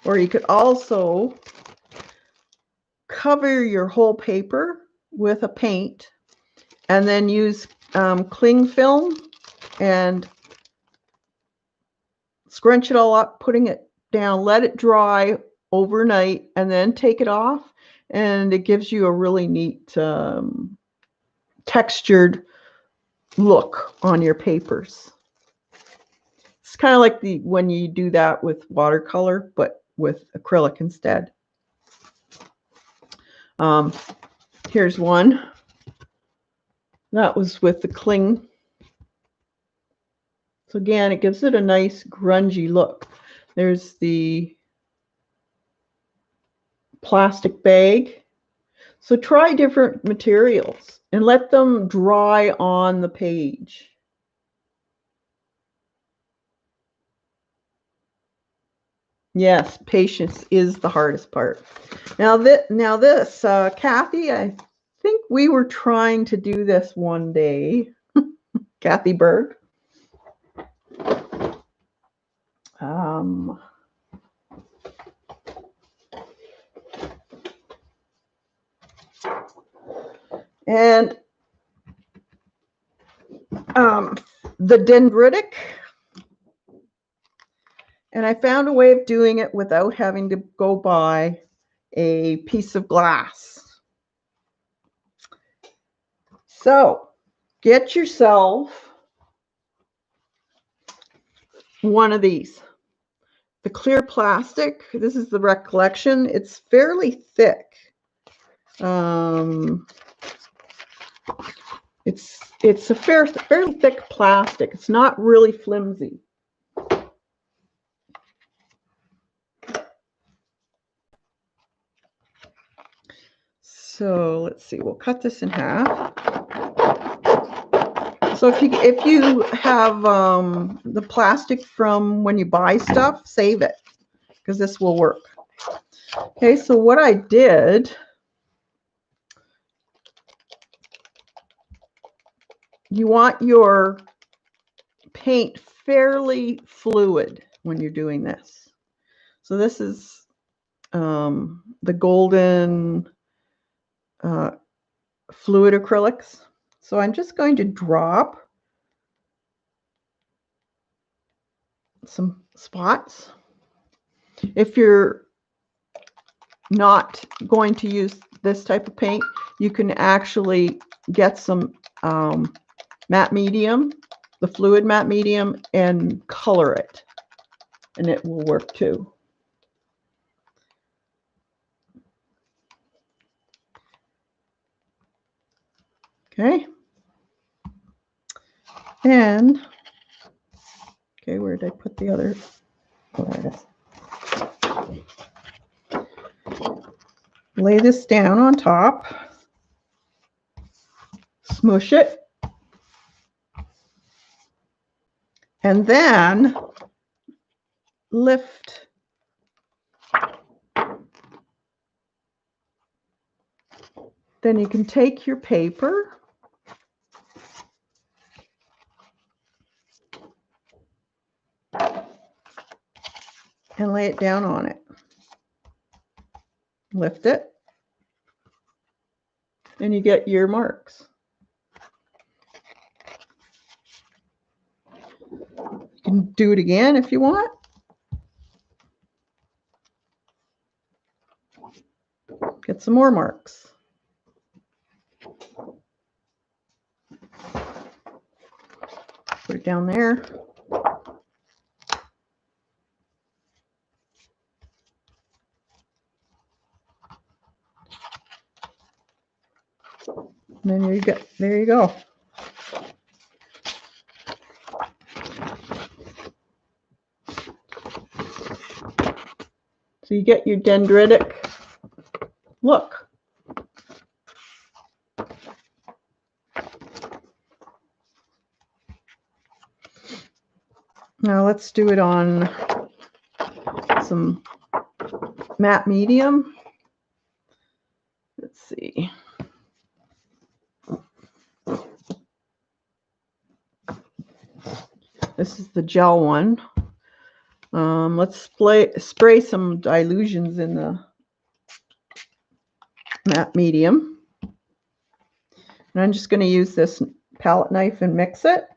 Speaker 1: Or you could also cover your whole paper with a paint and then use cling film and scrunch it all up, putting it down, let it dry overnight, and then take it off. And it gives you a really neat textured look on your papers. It's kind of like when you do that with watercolor, but with acrylic instead. Here's one. That was with the cling. So again, it gives it a nice grungy look. There's the plastic bag. So try different materials and let them dry on the page. Yes, patience is the hardest part. Now this, Kathy, I think we were trying to do this one day. Kathy Berg. And the Dendritic. And I found a way of doing it without having to go buy a piece of glass. So get yourself one of these. The clear plastic, this is the Recollection. It's fairly thick. It's a fairly thick plastic. It's not really flimsy. So let's see, we'll cut this in half. So if you have the plastic from when you buy stuff, save it, because this will work. Okay, so what I did, you want your paint fairly fluid when you're doing this. So this is the golden fluid acrylics. So I'm just going to drop some spots. If you're not going to use this type of paint, you can actually get some matte medium, the fluid matte medium, and color it, and it will work too. Okay. And, okay, where did I put the other? Oh, there it is. Lay this down on top. Smush it. And then lift. Then you can take your paper and lay it down on it. Lift it, and you get your marks. You can do it again if you want. Get some more marks. Put it down there. And then there you go. So you get your dendritic look. Now let's do it on some matte medium. Let's see. This is the gel one. Let's spray some dilutions in the matte medium. And I'm just going to use this palette knife and mix it.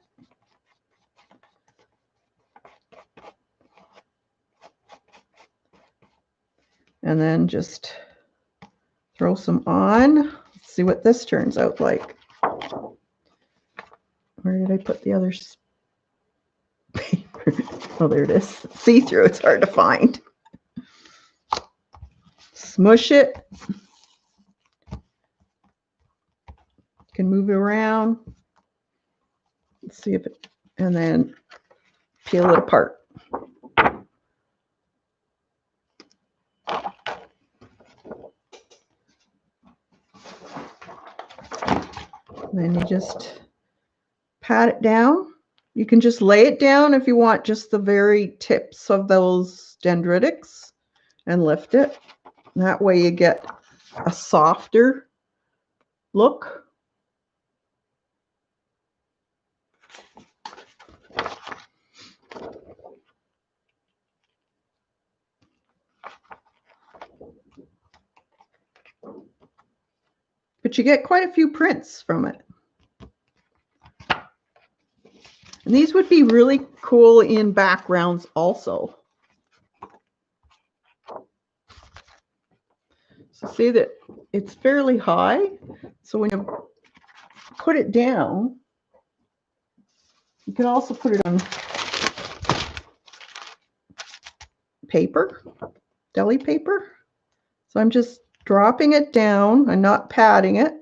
Speaker 1: And then just throw some on. Let's see what this turns out like. Where did I put the other paper? Oh, there it is. See-through. It's hard to find. Smush it. You can move it around. Let's see if it, and then peel it apart. And then you just pat it down. You can just lay it down if you want just the very tips of those dendritics and lift it. That way you get a softer look. But you get quite a few prints from it. And these would be really cool in backgrounds also. So see that it's fairly high. So when you put it down, you can also put it on paper, deli paper. So I'm just dropping it down and not patting it,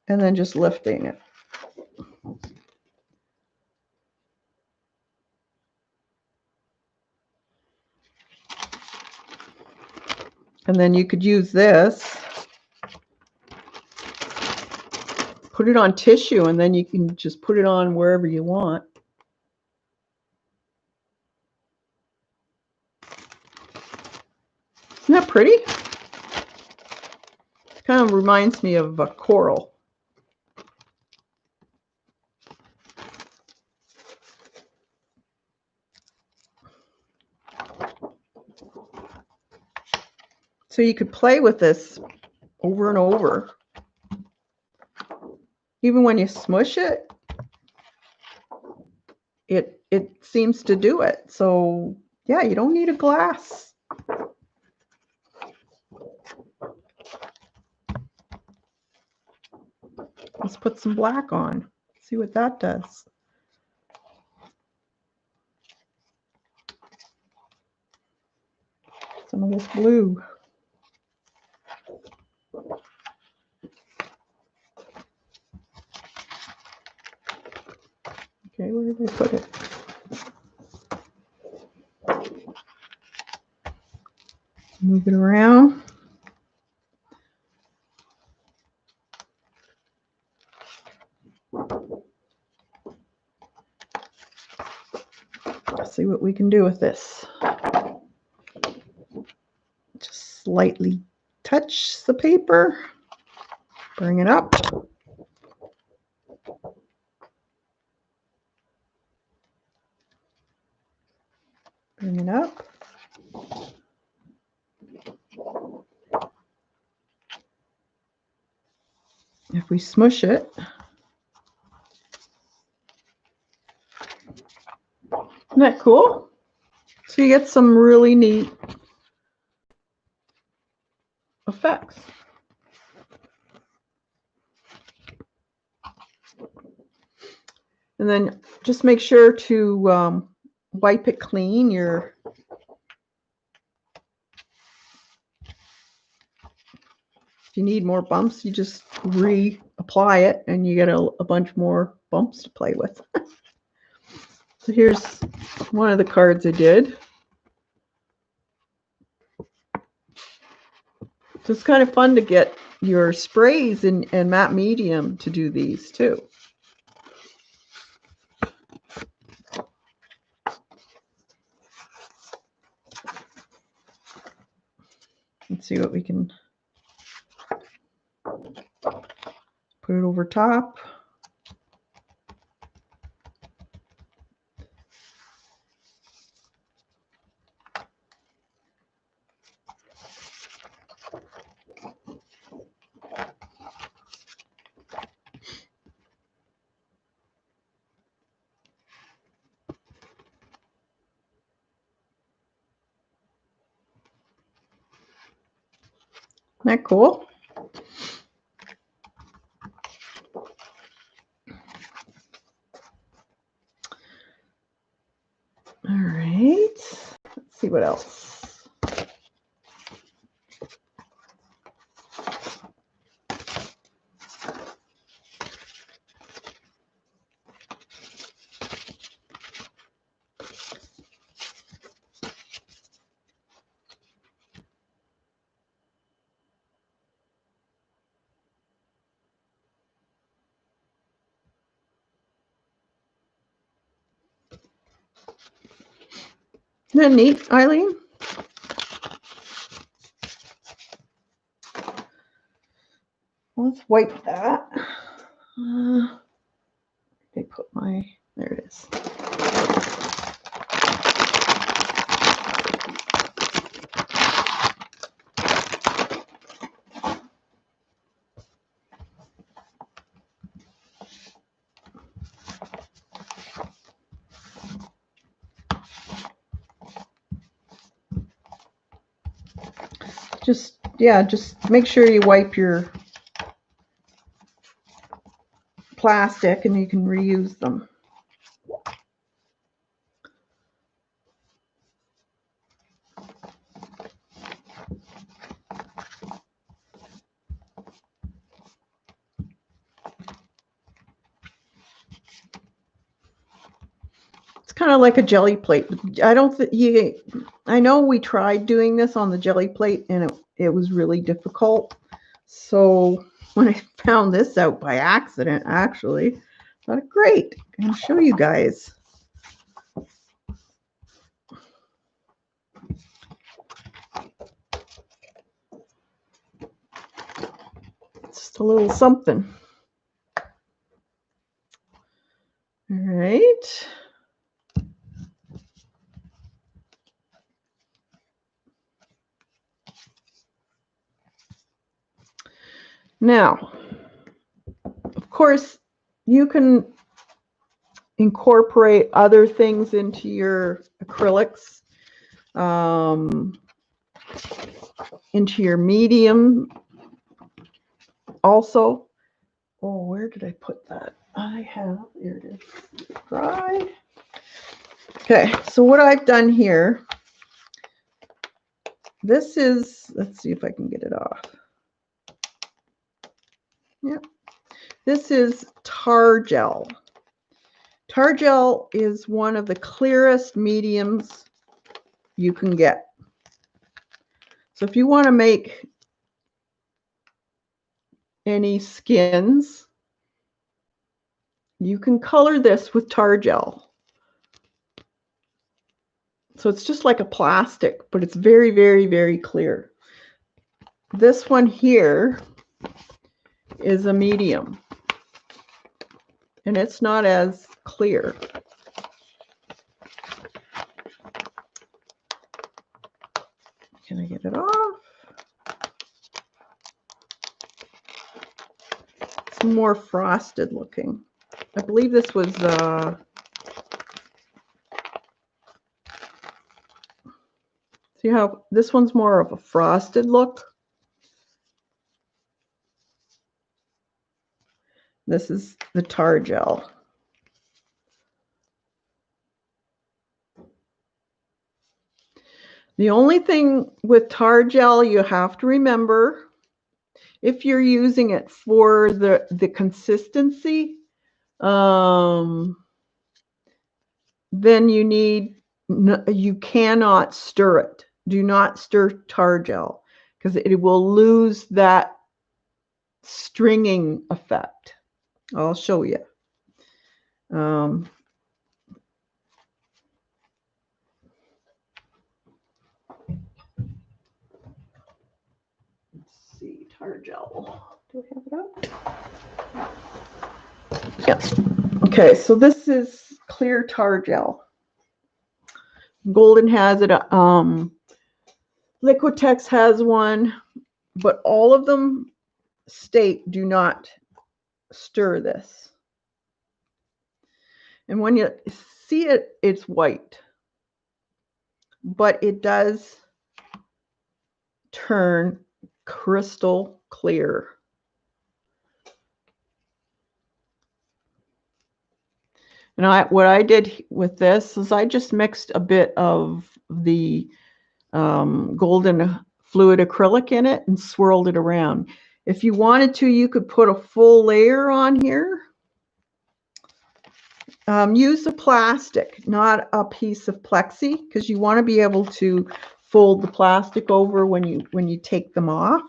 Speaker 1: and then just lifting it. And then you could use this, put it on tissue, and then you can just put it on wherever you want. Isn't that pretty? Kind of reminds me of a coral. So you could play with this over and over. Even when you smush it, it seems to do it. So yeah, you don't need a glass. Let's put some black on. See what that does. Some of this blue. Okay, where did I put it? Move it around. Let's see what we can do with this. Just slightly touch the paper. Bring it up. Bring it up. If we smush it, isn't that cool? So you get some really neat effects. And then just make sure to wipe it clean. If you need more bumps, you just reapply it and you get a bunch more bumps to play with. So here's one of the cards I did. So it's kind of fun to get your sprays and matte medium to do these too. Let's see what we can put it over top. Isn't that cool? All right. Let's see what else. Isn't that neat, Eileen? Let's wipe that. They put there it is. Just yeah, just make sure you wipe your plastic and you can reuse them. It's kind of like a jelly plate. I don't think I know we tried doing this on the jelly plate and it was really difficult. So when I found this out by accident, actually, I thought, great, I'm going to show you guys. It's just a little something. All right. Now, of course, you can incorporate other things into your acrylics, into your medium also. Oh, where did I put that? I have, here it is, dry. Okay, so what I've done here, this is, let's see if I can get it off. Yep. This is tar gel. Tar gel is one of the clearest mediums you can get. So if you want to make any skins, you can color this with tar gel. So it's just like a plastic, but it's very, very, very clear. This one here is a medium, and it's not as clear. Can I get it off? It's more frosted looking. I believe this was see how this one's more of a frosted look. This is the tar gel. The only thing with tar gel you have to remember, if you're using it for the consistency, then you cannot stir it. Do not stir tar gel because it will lose that stringing effect. I'll show you. Let's see, tar gel. Do I have it out? Yes. Okay, so this is clear tar gel. Golden has it. Liquitex has one, but all of them state do not stir this. And when you see it, it's white, but it does turn crystal clear. And what I did with this is I just mixed a bit of the golden fluid acrylic in it and swirled it around. If you wanted to, you could put a full layer on here. Use a plastic, not a piece of plexi, because you want to be able to fold the plastic over when you take them off.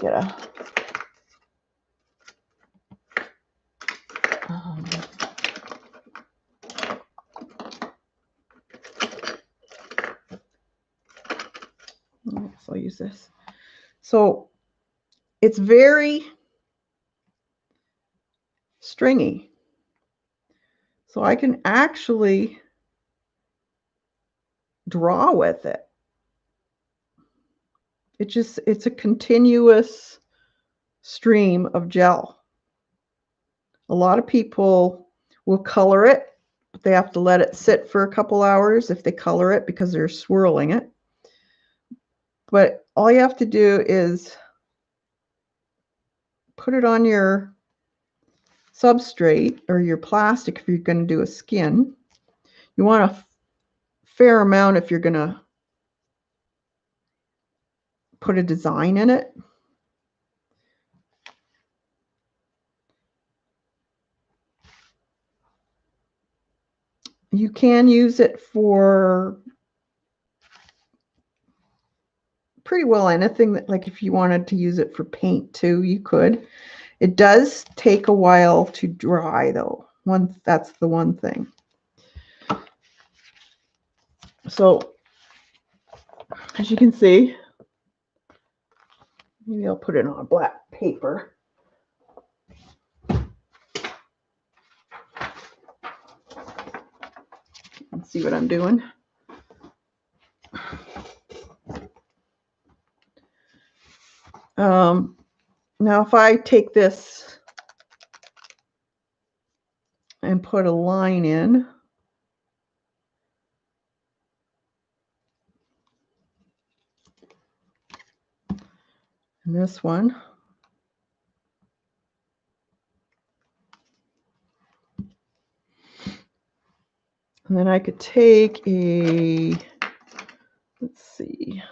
Speaker 1: Get a I'll use this. So it's very stringy. So I can actually draw with it. It's a continuous stream of gel. A lot of people will color it, They have to let it sit for a couple hours if they color it because they're swirling it. But all you have to do is put it on your substrate or your plastic if you're going to do a skin. You want a fair amount if you're going to put a design in it. You can use it for pretty well anything that, like if you wanted to use it for paint too, you could. It does take a while to dry though. That's the one thing. So as you can see, maybe I'll put it on black paper. And see what I'm doing. Now if I take this and put a line in, and this one, and then I could take a, let's see,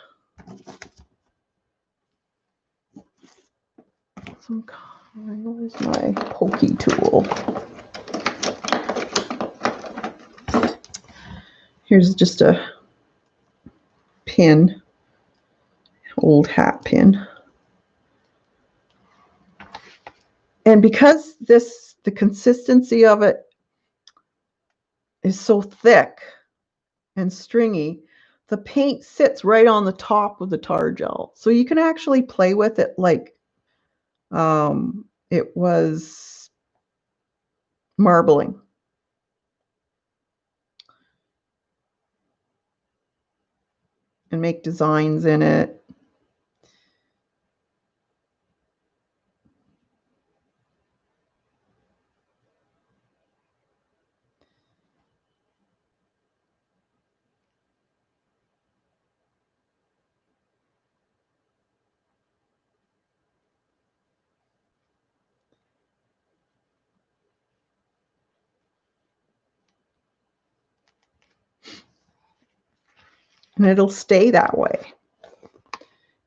Speaker 1: where's my pokey tool? Here's just a pin, old hat pin. And because the consistency of it is so thick and stringy, the paint sits right on the top of the tar gel. So you can actually play with it like it was marbling. And make designs in it. And it'll stay that way.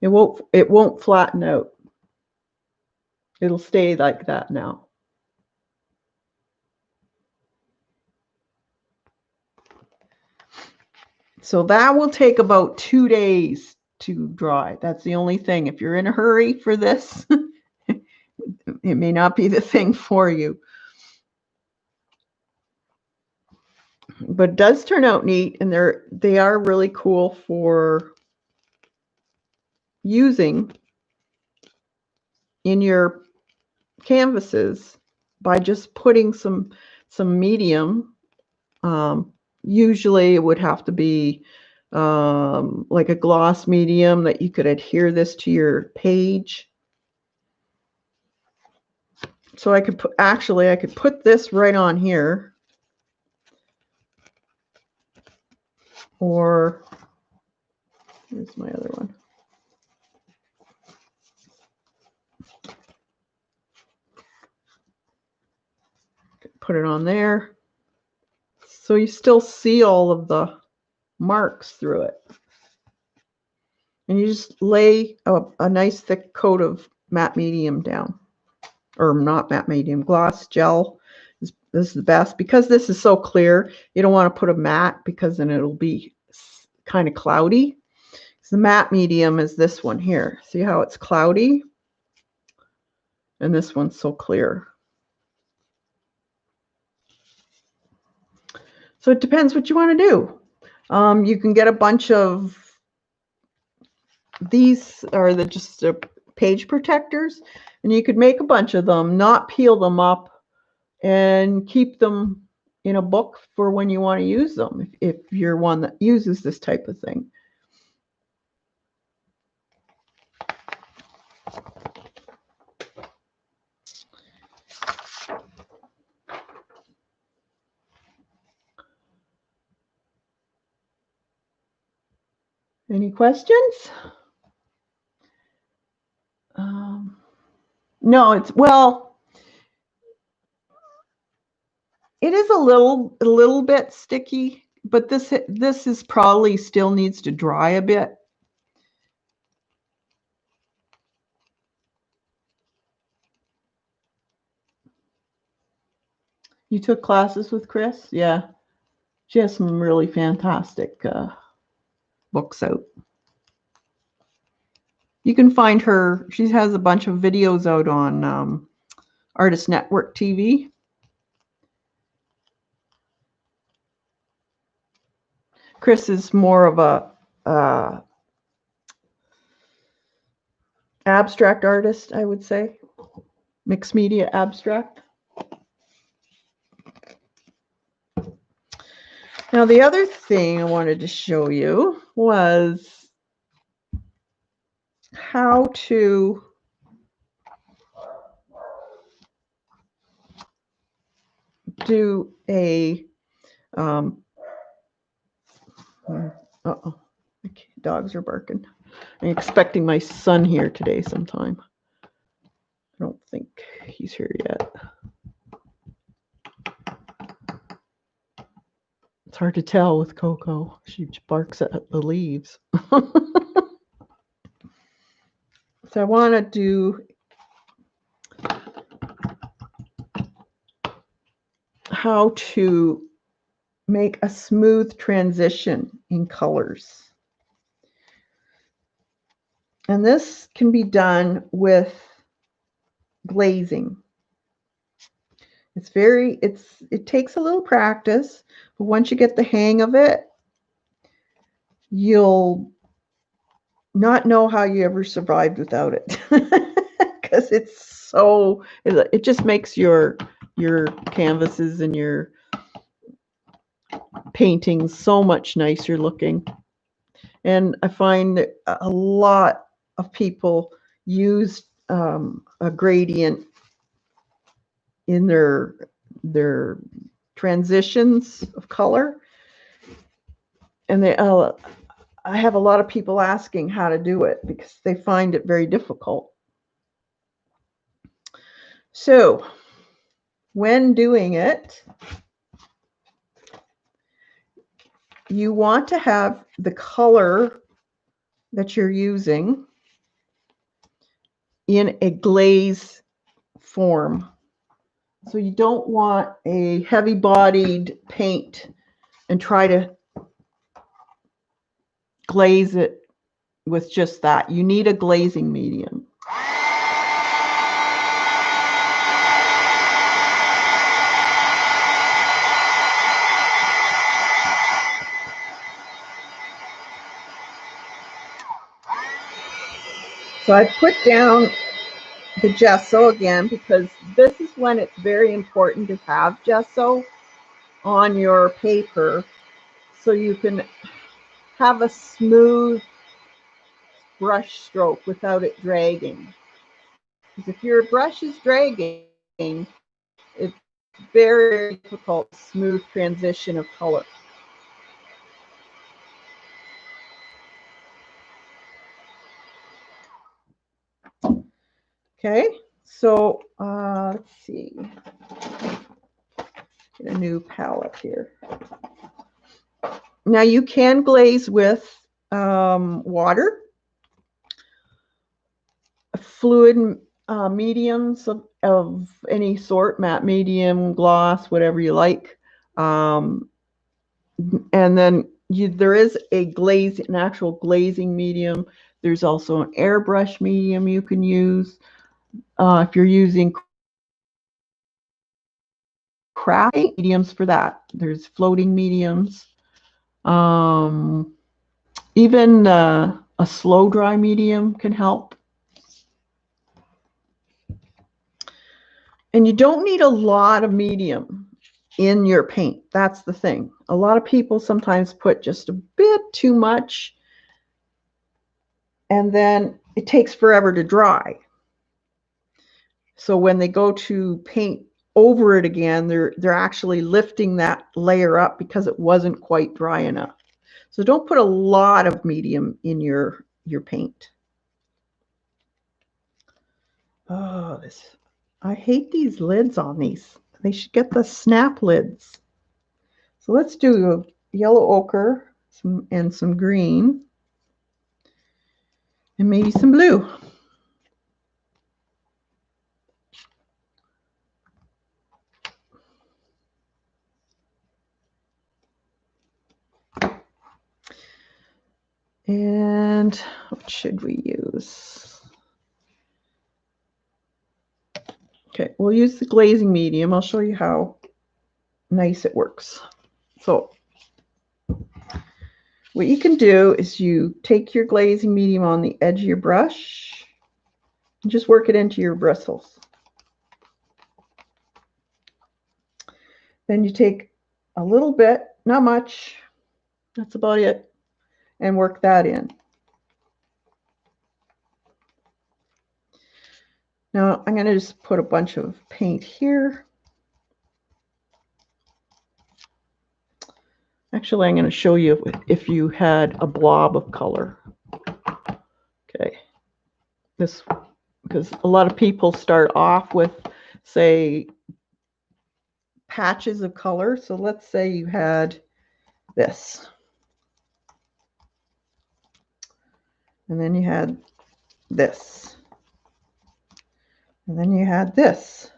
Speaker 1: It won't flatten out. It'll stay like that now. So that will take about 2 days to dry. That's the only thing. If you're in a hurry for this, it may not be the thing for you. But it does turn out neat, and they are really cool for using in your canvases by just putting some medium. Usually it would have to be like a gloss medium that you could adhere this to your page. So I could I could put this right on here, or here's my other one. Put it on there. So you still see all of the marks through it. And you just lay a nice thick coat of matte medium down. Or not matte medium, gloss gel. This is the best. Because this is so clear, you don't want to put a matte because then it'll be kind of cloudy. So the matte medium is this one here. See how it's cloudy? And this one's so clear. So it depends what you want to do. You can get a bunch of these are just page protectors, and you could make a bunch of them, not peel them up, and keep them in a book for when you want to use them, if you're one that uses this type of thing. Any questions? No, well, it is a little bit sticky, but this is probably still needs to dry a bit. You took classes with Chris? Yeah. She has some really fantastic books out. You can find her. She has a bunch of videos out on Artist Network TV. Chris is more of a abstract artist, I would say. Mixed media abstract. Now, the other thing I wanted to show you was how to do a uh-oh, dogs are barking. I'm expecting my son here today sometime. I don't think he's here yet. It's hard to tell with Coco. She barks at the leaves. So I want to do how to make a smooth transition in colors. And this can be done with glazing. It takes a little practice, but once you get the hang of it, you'll not know how you ever survived without it. Because it just makes your canvases and your paintings so much nicer looking. And I find that a lot of people use a gradient in their transitions of color, and I have a lot of people asking how to do it because they find it very difficult. So when doing it, you want to have the color that you're using in a glaze form. So you don't want a heavy-bodied paint and try to glaze it with just that. You need a glazing medium. So I put down the gesso again because this is when it's very important to have gesso on your paper so you can have a smooth brush stroke without it dragging. Because if your brush is dragging, it's very difficult, smooth transition of color. Okay, so let's see. Get a new palette here. Now you can glaze with water, fluid mediums of any sort, matte medium, gloss, whatever you like. And then there is an actual glazing medium. There's also an airbrush medium you can use. If you're using Crackle, mediums for that. There's floating mediums. Even a slow dry medium can help. And you don't need a lot of medium in your paint. That's the thing. A lot of people sometimes put just a bit too much, and then it takes forever to dry. So when they go to paint over it again, they're actually lifting that layer up because it wasn't quite dry enough. So don't put a lot of medium in your paint. Oh, I hate these lids on these. They should get the snap lids. So let's do a yellow ochre and some green and maybe some blue. And what should we use? Okay, we'll use the glazing medium. I'll show you how nice it works. So what you can do is you take your glazing medium on the edge of your brush and just work it into your bristles. Then you take a little bit, not much, that's about it, and work that in. Now I'm going to just put a bunch of paint here. Actually, I'm going to show you if you had a blob of color. Okay. This, because a lot of people start off with, say, patches of color. So let's say you had this. And then you had this. And then you had this.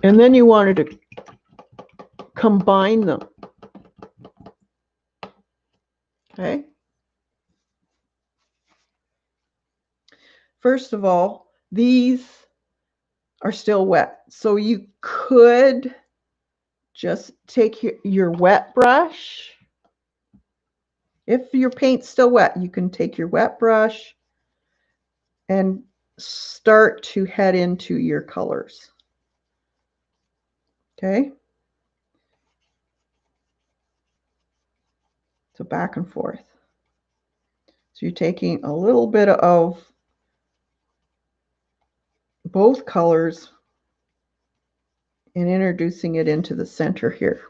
Speaker 1: And then you wanted to combine them. Okay. First of all, these are still wet. So you could just take your wet brush. If your paint's still wet, you can take your wet brush and start to head into your colors. Okay. So back and forth. So you're taking a little bit of both colors and introducing it into the center here.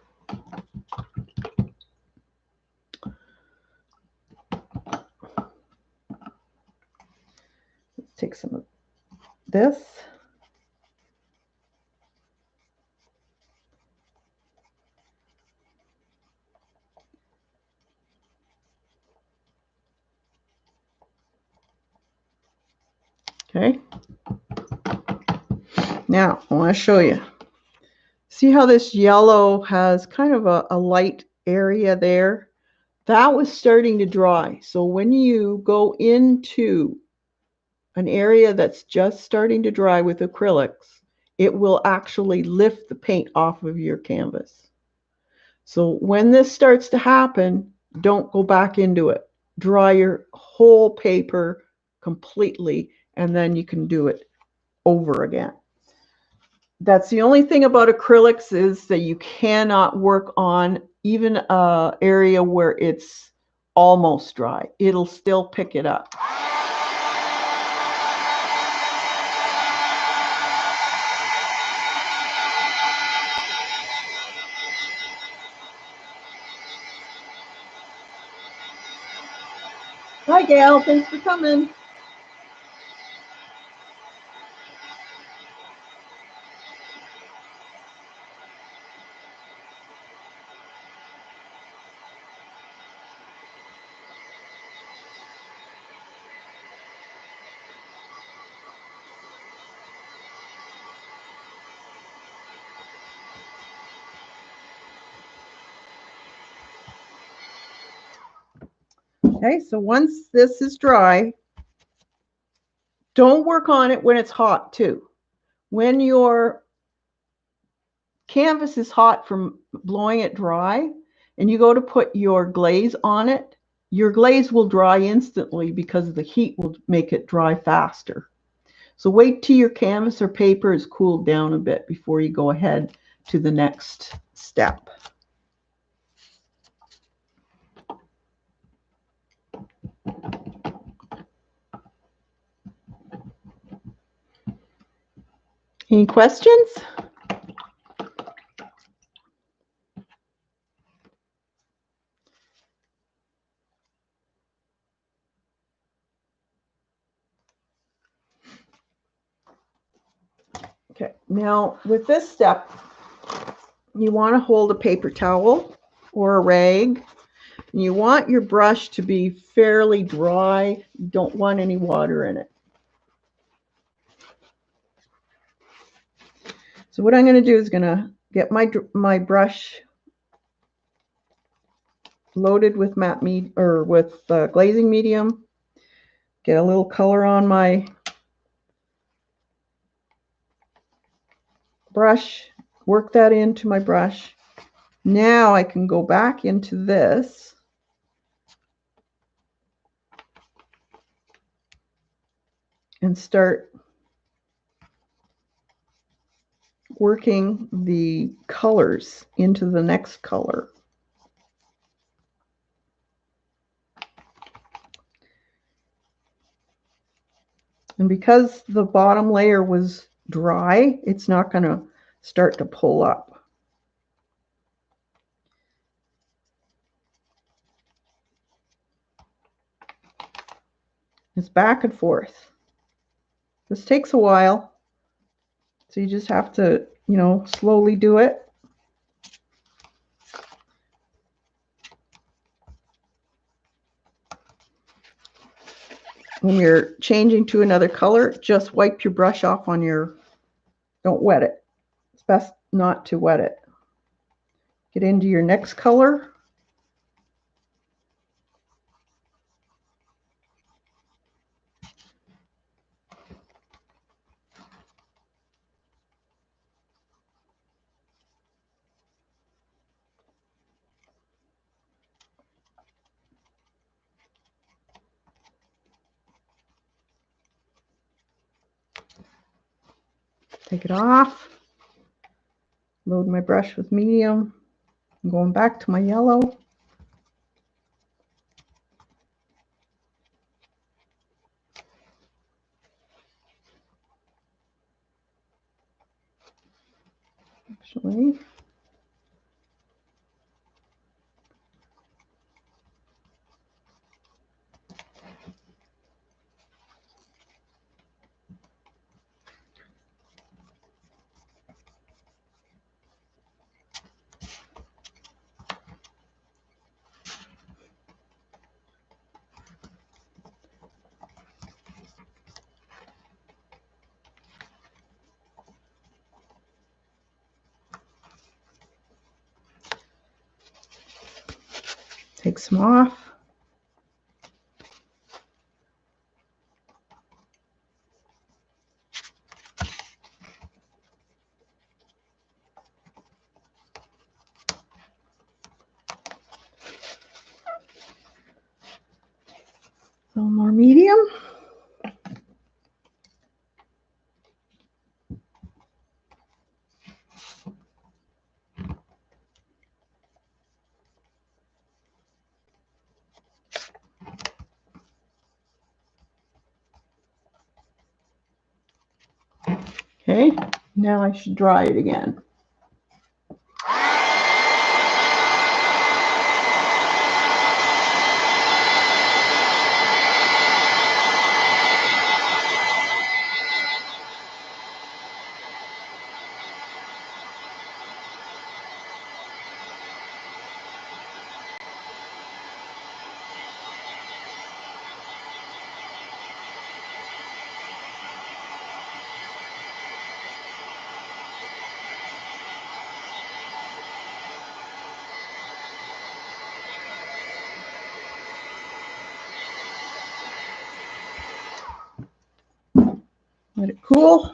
Speaker 1: Let's take some of this. Okay. Now I want to show you. See how this yellow has kind of a light area there? That was starting to dry. So when you go into an area that's just starting to dry with acrylics, it will actually lift the paint off of your canvas. So when this starts to happen, don't go back into it. Dry your whole paper completely, and then you can do it over again. That's the only thing about acrylics, is that you cannot work on even an area where it's almost dry. It'll still pick it up. Hi, Gail. Thanks for coming. Okay, so once this is dry, don't work on it when it's hot too. When your canvas is hot from blowing it dry and you go to put your glaze on it, your glaze will dry instantly because the heat will make it dry faster. So wait till your canvas or paper is cooled down a bit before you go ahead to the next step. Any questions? Okay, now with this step, you want to hold a paper towel or a rag. And you want your brush to be fairly dry. You don't want any water in it. So what I'm going to do is going to get my brush loaded with matte glazing medium. Get a little color on my brush. Work that into my brush. Now I can go back into this and start working the colors into the next color. And because the bottom layer was dry, it's not going to start to pull up. It's back and forth. This takes a while, so you just have to, slowly do it. When you're changing to another color, just wipe your brush off on don't wet it. It's best not to wet it. Get into your next color. Take it off. Load my brush with medium. I'm going back to my yellow. Actually, take some off. A little more medium. Okay, now I should dry it again. Let it cool.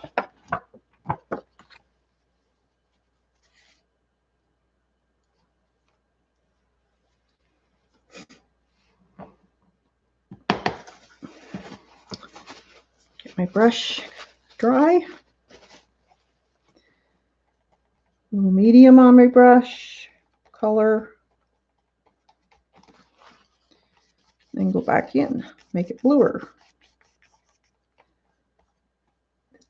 Speaker 1: Get my brush dry. A little medium on my brush, color. Then go back in, make it bluer.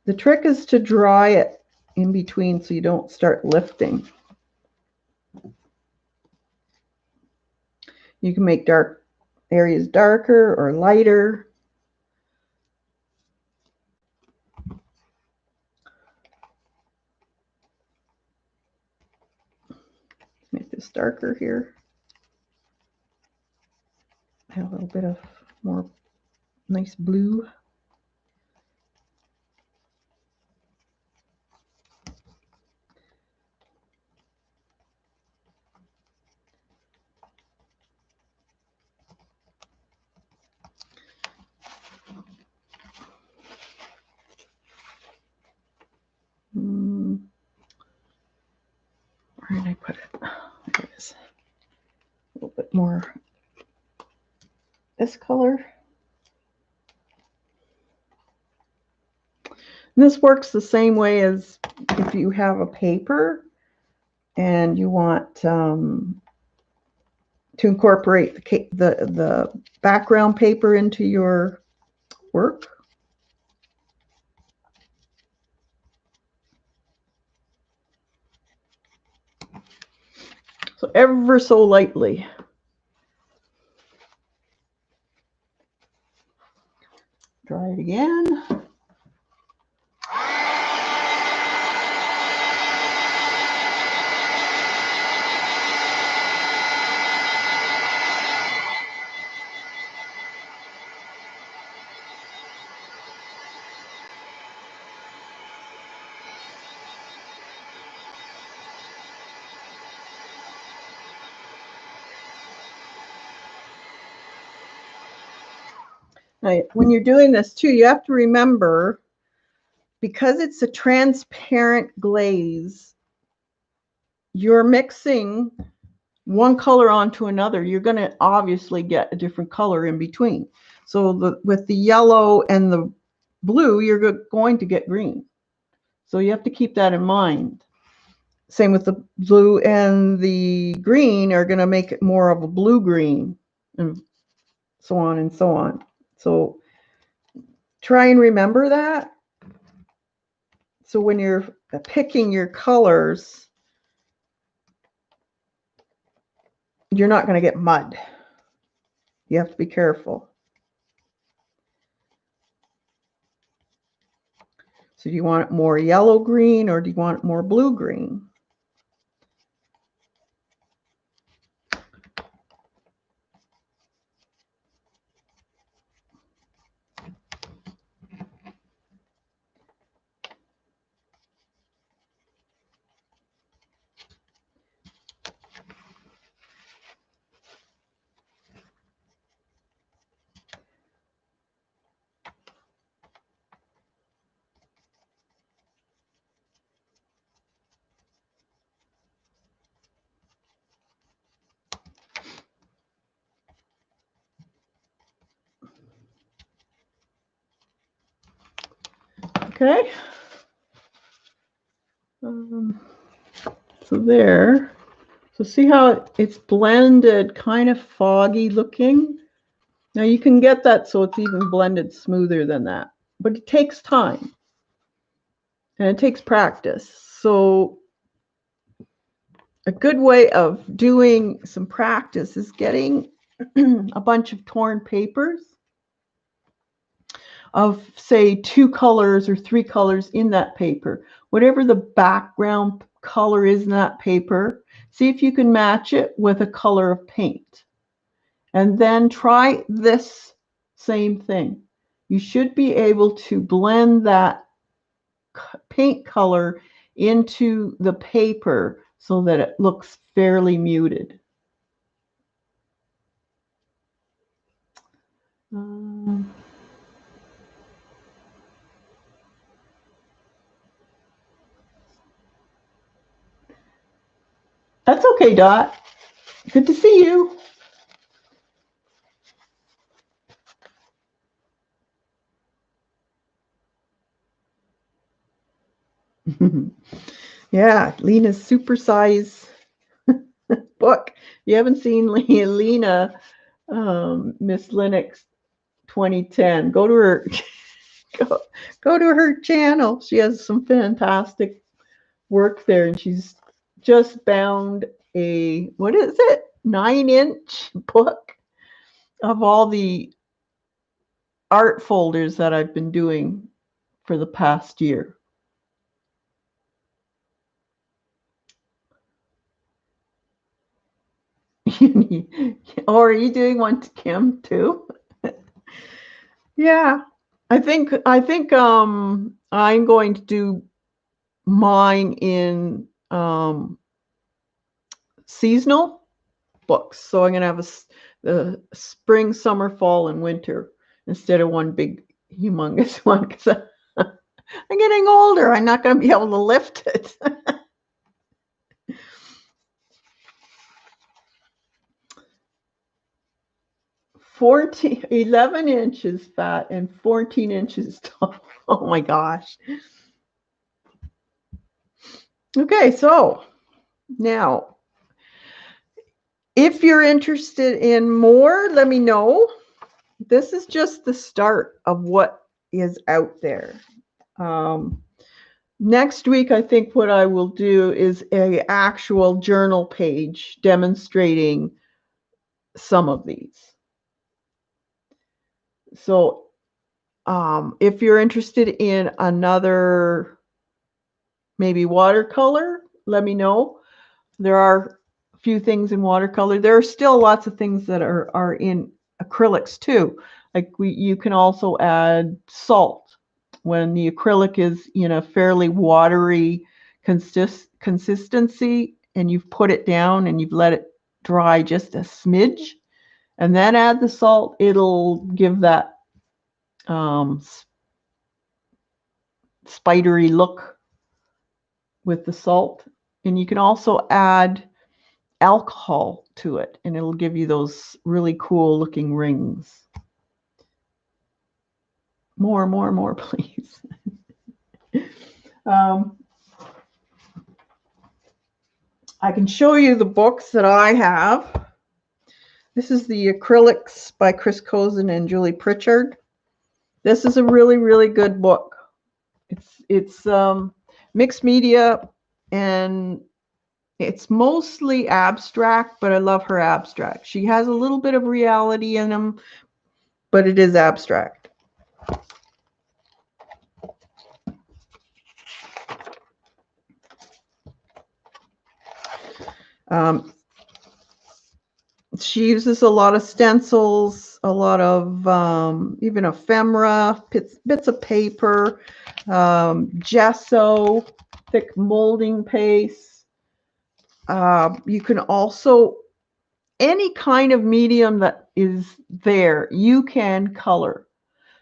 Speaker 1: The trick is to dry it in between so you don't start lifting. You can make dark areas darker or lighter. this darker here. Have a little bit of more nice blue. Where did I put it? There it is. A little bit more this color. And this works the same way as if you have a paper and you want to incorporate the background paper into your work. So ever so lightly. Try it again. Now, when you're doing this too, you have to remember, because it's a transparent glaze, you're mixing one color onto another. You're going to obviously get a different color in between. So with the yellow and the blue, you're going to get green. So you have to keep that in mind. Same with the blue and the green are going to make it more of a blue-green, and so on and so on. So try and remember that. So when you're picking your colors, you're not going to get mud. You have to be careful. So do you want it more yellow-green or do you want it more blue-green? Okay. So there. So see how it's blended, kind of foggy looking? Now you can get that so it's even blended smoother than that, but it takes time and it takes practice. So a good way of doing some practice is getting a bunch of torn papers of, say, 2 colors or 3 colors in that paper. Whatever the background color is in that paper, see if you can match it with a color of paint. And then try this same thing. You should be able to blend that paint color into the paper so that it looks fairly muted. That's okay, Dot. Good to see you. Yeah, Lena's supersize book. If you haven't seen Lena, Miss Linux 2010, go to her go to her channel. She has some fantastic work there, and she's just bound a, what is it, 9-inch book of all the art folders that I've been doing for the past year. Or are you doing one to Kim too? Yeah. I think I'm going to do mine in seasonal books. So I'm going to have the spring, summer, fall, and winter instead of one big, humongous one because I'm getting older. I'm not going to be able to lift it. 11 inches fat and 14 inches tall. Oh my gosh. Okay, so now, if you're interested in more, let me know. This is just the start of what is out there. Next week, I think what I will do is a actual journal page demonstrating some of these. So if you're interested in another maybe watercolor, let me know. There are a few things in watercolor. There are still lots of things that are in acrylics too. Like you can also add salt when the acrylic is in a fairly watery consistency and you've put it down and you've let it dry just a smidge and then add the salt. It'll give that spidery look with the salt. And you can also add alcohol to it and it'll give you those really cool looking rings. More, please. I can show you the books that I have. This is the Acrylics by Chris Cozen and Julie Pritchard. This is a really, really good book. It's mixed media and it's mostly abstract, but I love her abstract. She has a little bit of reality in them, but it is abstract. She uses a lot of stencils, a lot of even ephemera, bits of paper, gesso, thick molding paste. You can also, any kind of medium that is there, you can color.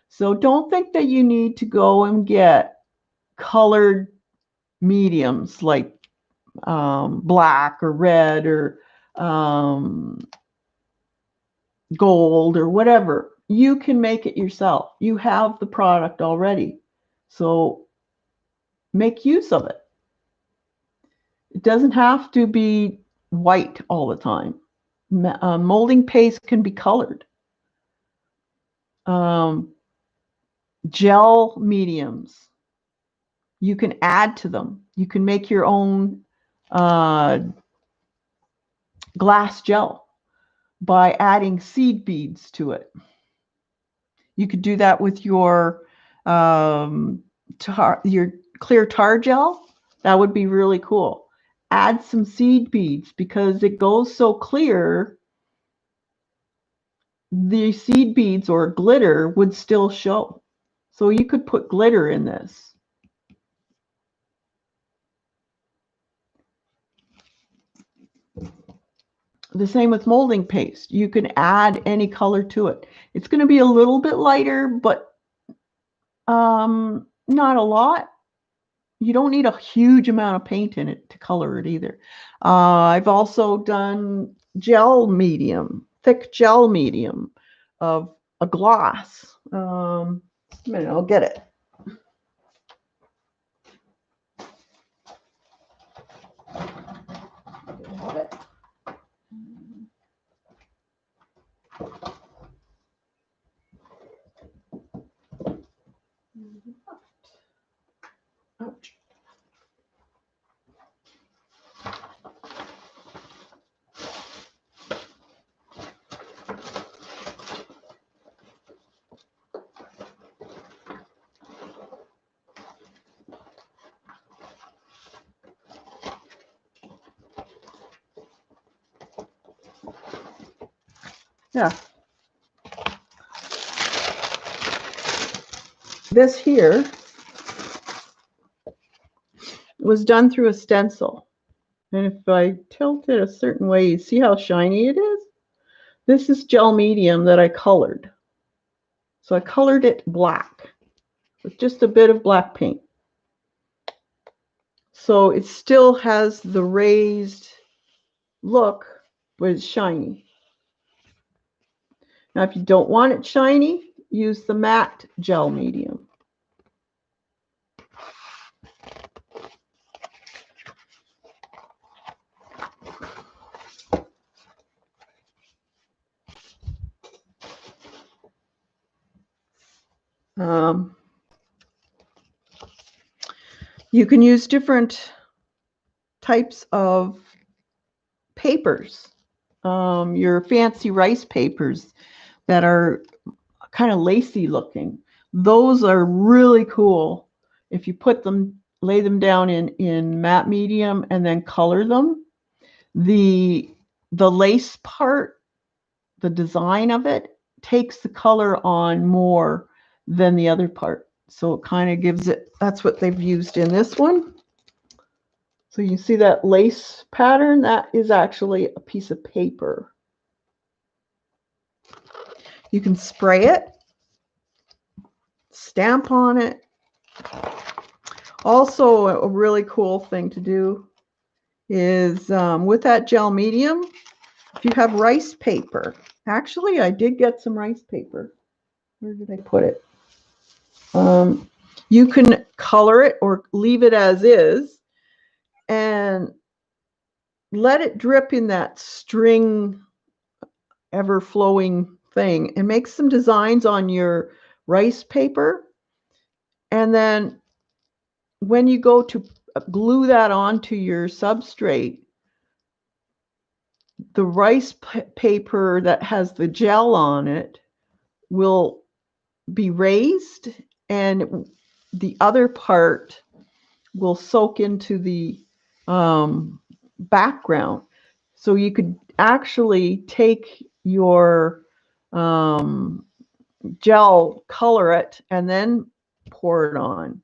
Speaker 1: So don't think that you need to go and get colored mediums like black or red or gold or whatever. You can make it yourself. You have the product already. So make use of it. It doesn't have to be white all the time. Molding paste can be colored. Gel mediums, you can add to them. You can make your own glass gel by adding seed beads to it. You could do that with your clear tar gel. That would be really cool. Add some seed beads because it goes so clear. The seed beads or glitter would still show. So you could put glitter in this. The same with molding paste. You can add any color to it. It's going to be a little bit lighter, but not a lot. You don't need a huge amount of paint in it to color it either. I've also done gel medium, thick gel medium of a gloss. A minute, I'll get it. Ouch. Yeah. This here was done through a stencil. And if I tilt it a certain way, you see how shiny it is? This is gel medium that I colored. So I colored it black with just a bit of black paint. So it still has the raised look, but it's shiny. Now, if you don't want it shiny, use the matte gel medium. You can use different types of papers, your fancy rice papers that are kind of lacy looking. Those are really cool. If you put them, lay them down in matte medium and then color them, the lace part, the design of it takes the color on more than the other part. So it kind of gives it, that's what they've used in this one. So you see that lace pattern? That is actually a piece of paper. You can spray it, stamp on it. Also, a really cool thing to do is with that gel medium, if you have rice paper, actually I did get some rice paper. Where did I put it? You can color it or leave it as is and let it drip in that string ever flowing thing and make some designs on your rice paper. And then when you go to glue that onto your substrate, the rice paper that has the gel on it will be raised and the other part will soak into the background. So you could actually take your gel, color it, and then pour it on.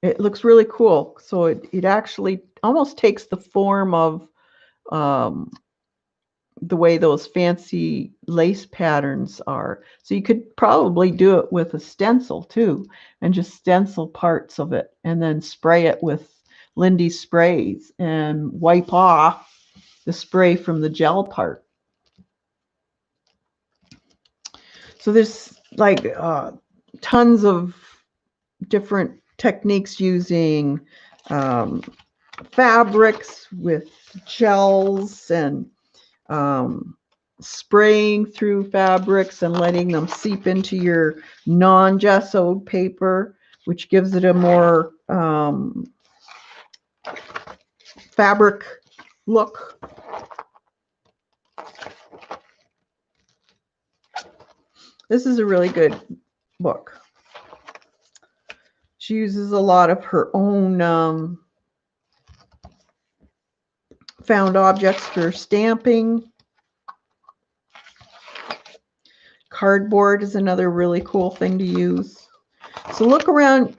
Speaker 1: It looks really cool. So it actually almost takes the form of the way those fancy lace patterns are. So you could probably do it with a stencil too, and just stencil parts of it and then spray it with Lindy sprays and wipe off the spray from the gel part. So there's like tons of different techniques using fabrics with gels and spraying through fabrics and letting them seep into your non-gessoed paper, which gives it a more fabric look. This is a really good book. She uses a lot of her own found objects for stamping. Cardboard is another really cool thing to use. So look around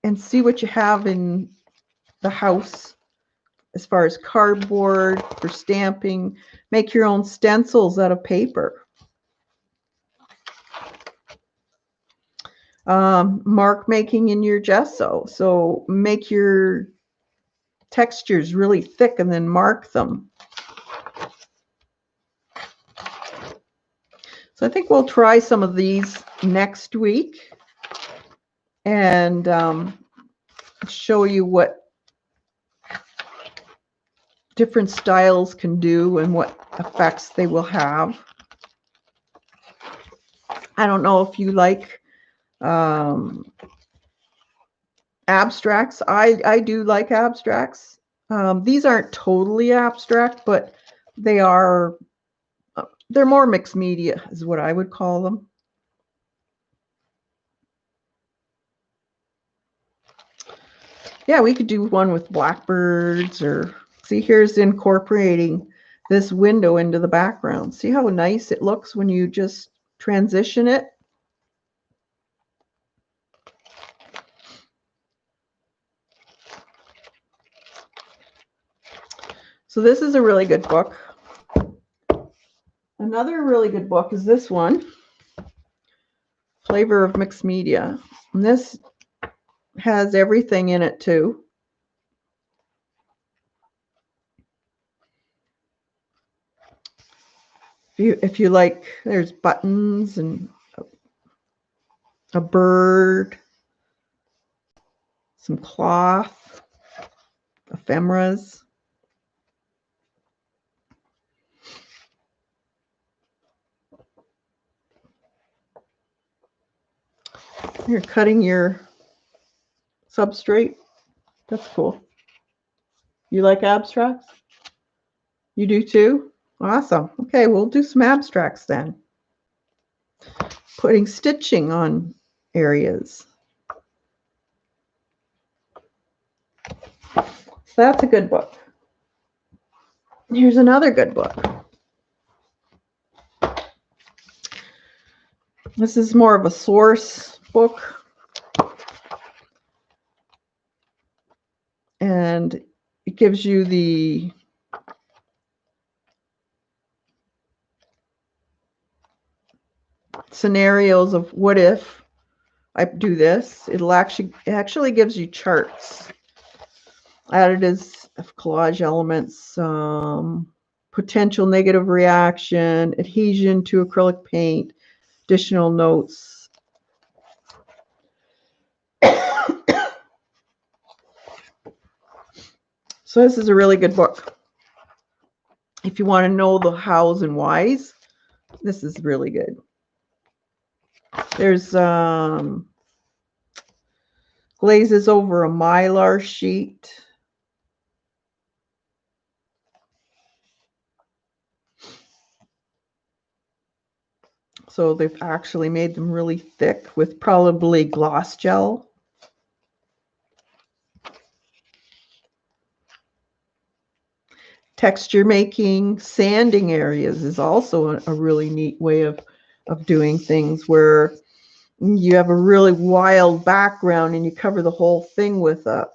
Speaker 1: and see what you have in the house as far as cardboard for stamping. Make your own stencils out of paper. Mark making in your gesso. So make your textures really thick and then mark them. So I think we'll try some of these next week and show you what different styles can do and what effects they will have. I don't know if you like abstracts. I do like abstracts. These aren't totally abstract, but they are, they're more mixed media is what I would call them. Yeah, we could do one with blackbirds, or see, here's incorporating this window into the background. See how nice it looks when you just transition it? So this is a really good book. Another really good book is this one, Flavor of Mixed Media. And this has everything in it too. If you like, there's buttons and a bird, some cloth, ephemeras. You're cutting your substrate. That's cool. You like abstracts? You do too? Awesome. Okay, we'll do some abstracts then. Putting stitching on areas. So that's a good book. Here's another good book. This is more of a source book. And it gives you the scenarios of what if I do this. It actually gives you charts. Added as collage elements, potential negative reaction, adhesion to acrylic paint, additional notes. So this is a really good book. If you want to know the hows and whys, this is really good. There's glazes over a mylar sheet. So they've actually made them really thick with probably gloss gel. Texture making, sanding areas is also a really neat way of doing things, where you have a really wild background and you cover the whole thing with a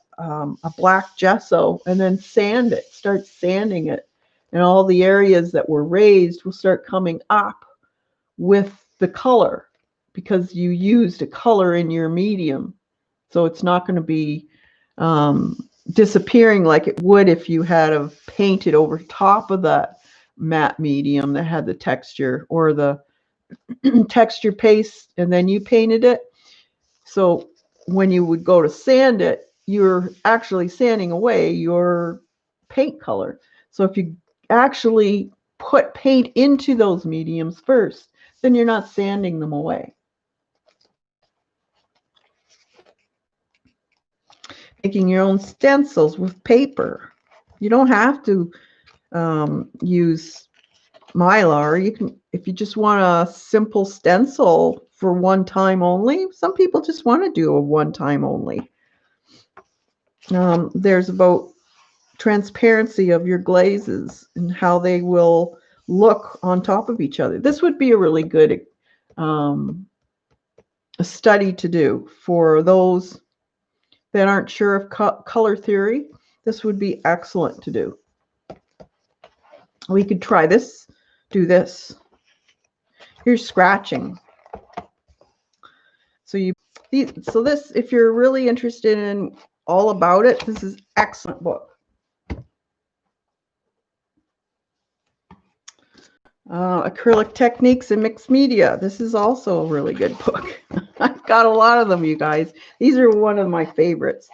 Speaker 1: black gesso and then sand it, start sanding it. And all the areas that were raised will start coming up with the color because you used a color in your medium. So it's not going to be disappearing like it would if you had have painted over top of that matte medium that had the texture, or the texture paste and then you painted it. So when you would go to sand it, you're actually sanding away your paint color. So if you actually put paint into those mediums first, then you're not sanding them away. Making your own stencils with paper. You don't have to use mylar. You can, if you just want a simple stencil for one time only. Some people just want to do a one time only. There's about transparency of your glazes and how they will look on top of each other. This would be a really good a study to do for those that aren't sure of color theory. This would be excellent to do. We could try this, do this. Here's scratching. So this, if you're really interested in all about it, this is an excellent book. Acrylic Techniques and Mixed Media. This is also a really good book. I've got a lot of them, you guys. These are one of my favorites.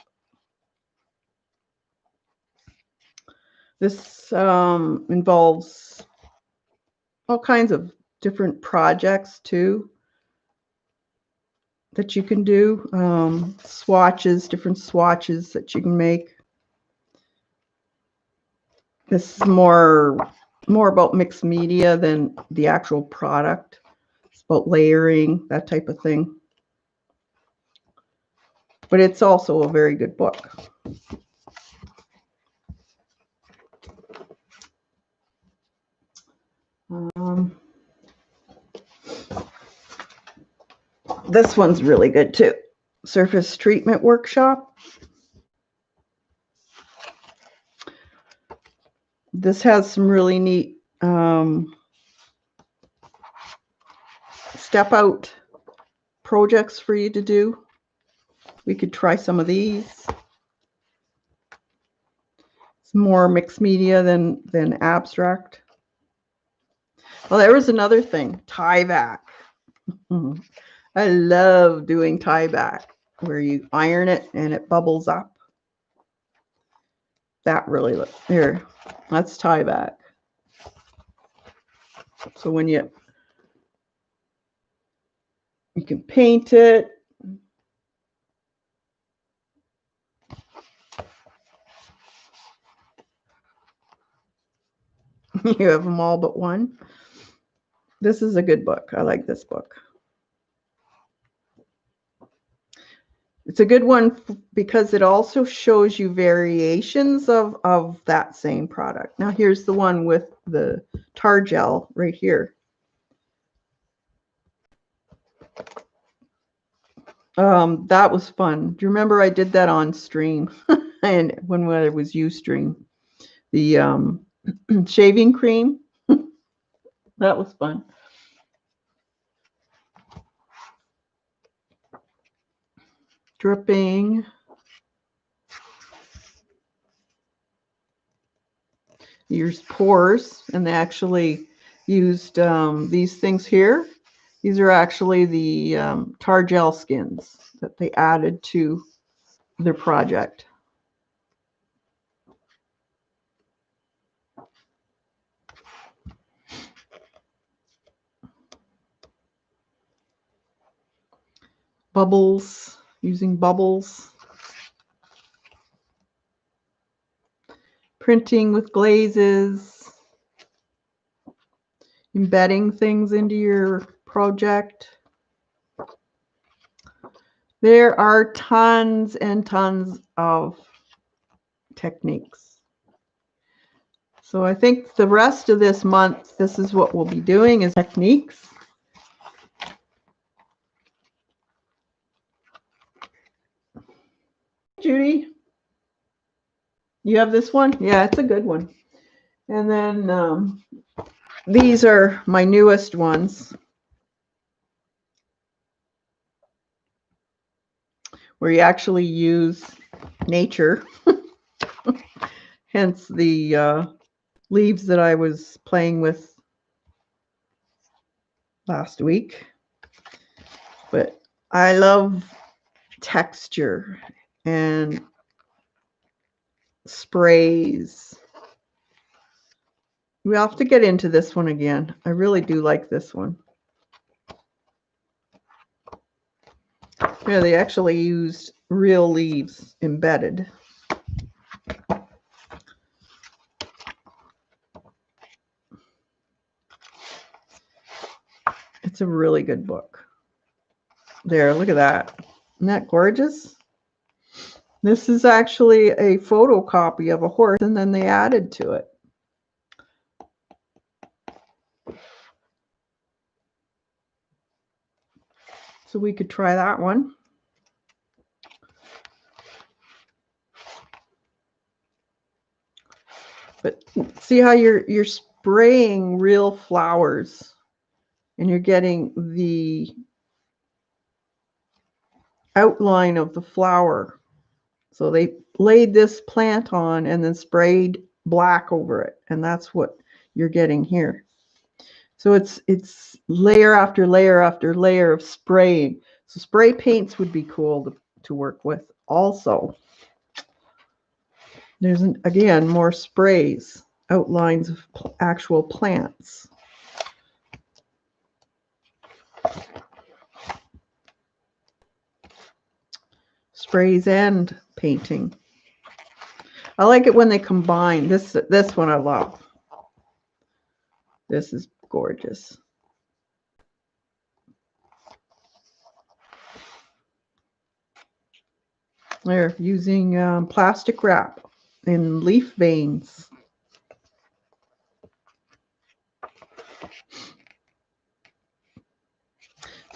Speaker 1: This involves all kinds of different projects too that you can do. Swatches, different swatches that you can make. This is more about mixed media than the actual product. It's about layering, that type of thing. But it's also a very good book. This one's really good too. Surface Treatment Workshop. This has some really neat step out projects for you to do. We could try some of these. It's more mixed media than abstract. Well, there was another thing, tie back. I love doing tie back, where you iron it and it bubbles up. That really looks here. That's tie back. So when you can paint it. You have them all but one. This is a good book. I like this book. It's a good one because it also shows you variations of that same product. Now here's the one with the tar gel right here. That was fun. Do you remember I did that on stream? And when it was Ustream, the shaving cream. That was fun. Dripping. Use pores, and they actually used these things here. These are actually the tar gel skins that they added to their project. Bubbles, using bubbles. Printing with glazes. Embedding things into your project. There are tons and tons of techniques. So I think the rest of this month, this is what we'll be doing, is techniques. Judy, you have this one? Yeah, it's a good one. And then these are my newest ones, where you actually use nature. Hence the leaves that I was playing with last week. But I love texture and sprays. We have to get into this one again. I really do like this one. Yeah, they actually used real leaves embedded. It's a really good book. There, look at that. Isn't that gorgeous? This is actually a photocopy of a horse, and then they added to it. So we could try that one. But see how you're spraying real flowers, and you're getting the outline of the flower. So they laid this plant on and then sprayed black over it, and that's what you're getting here. So it's layer after layer after layer of spraying. So spray paints would be cool to work with also. There's, again, more sprays, outlines of actual plants. Sprays and painting. I like it when they combine. This one I love. This is gorgeous. They're using plastic wrap in leaf veins.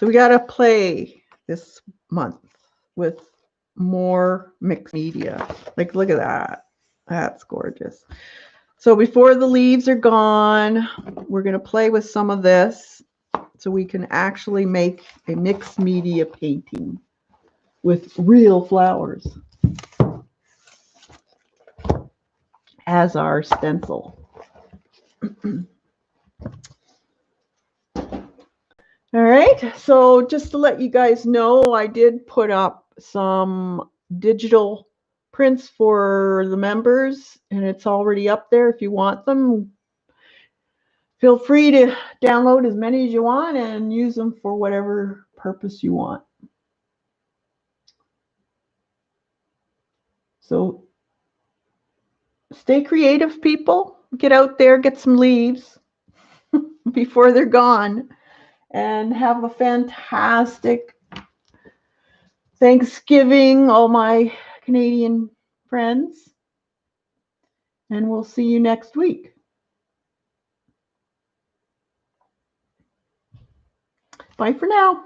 Speaker 1: So we got to play this month with more mixed media. Like, look at that. That's gorgeous. So before the leaves are gone, we're going to play with some of this so we can actually make a mixed media painting with real flowers as our stencil. All right, so just to let you guys know, I did put up some digital prints for the members, and it's already up there. If you want them, feel free to download as many as you want and use them for whatever purpose you want. So stay creative, people. Get out there, get some leaves before they're gone, and have a fantastic Thanksgiving, all my Canadian friends. And we'll see you next week. Bye for now.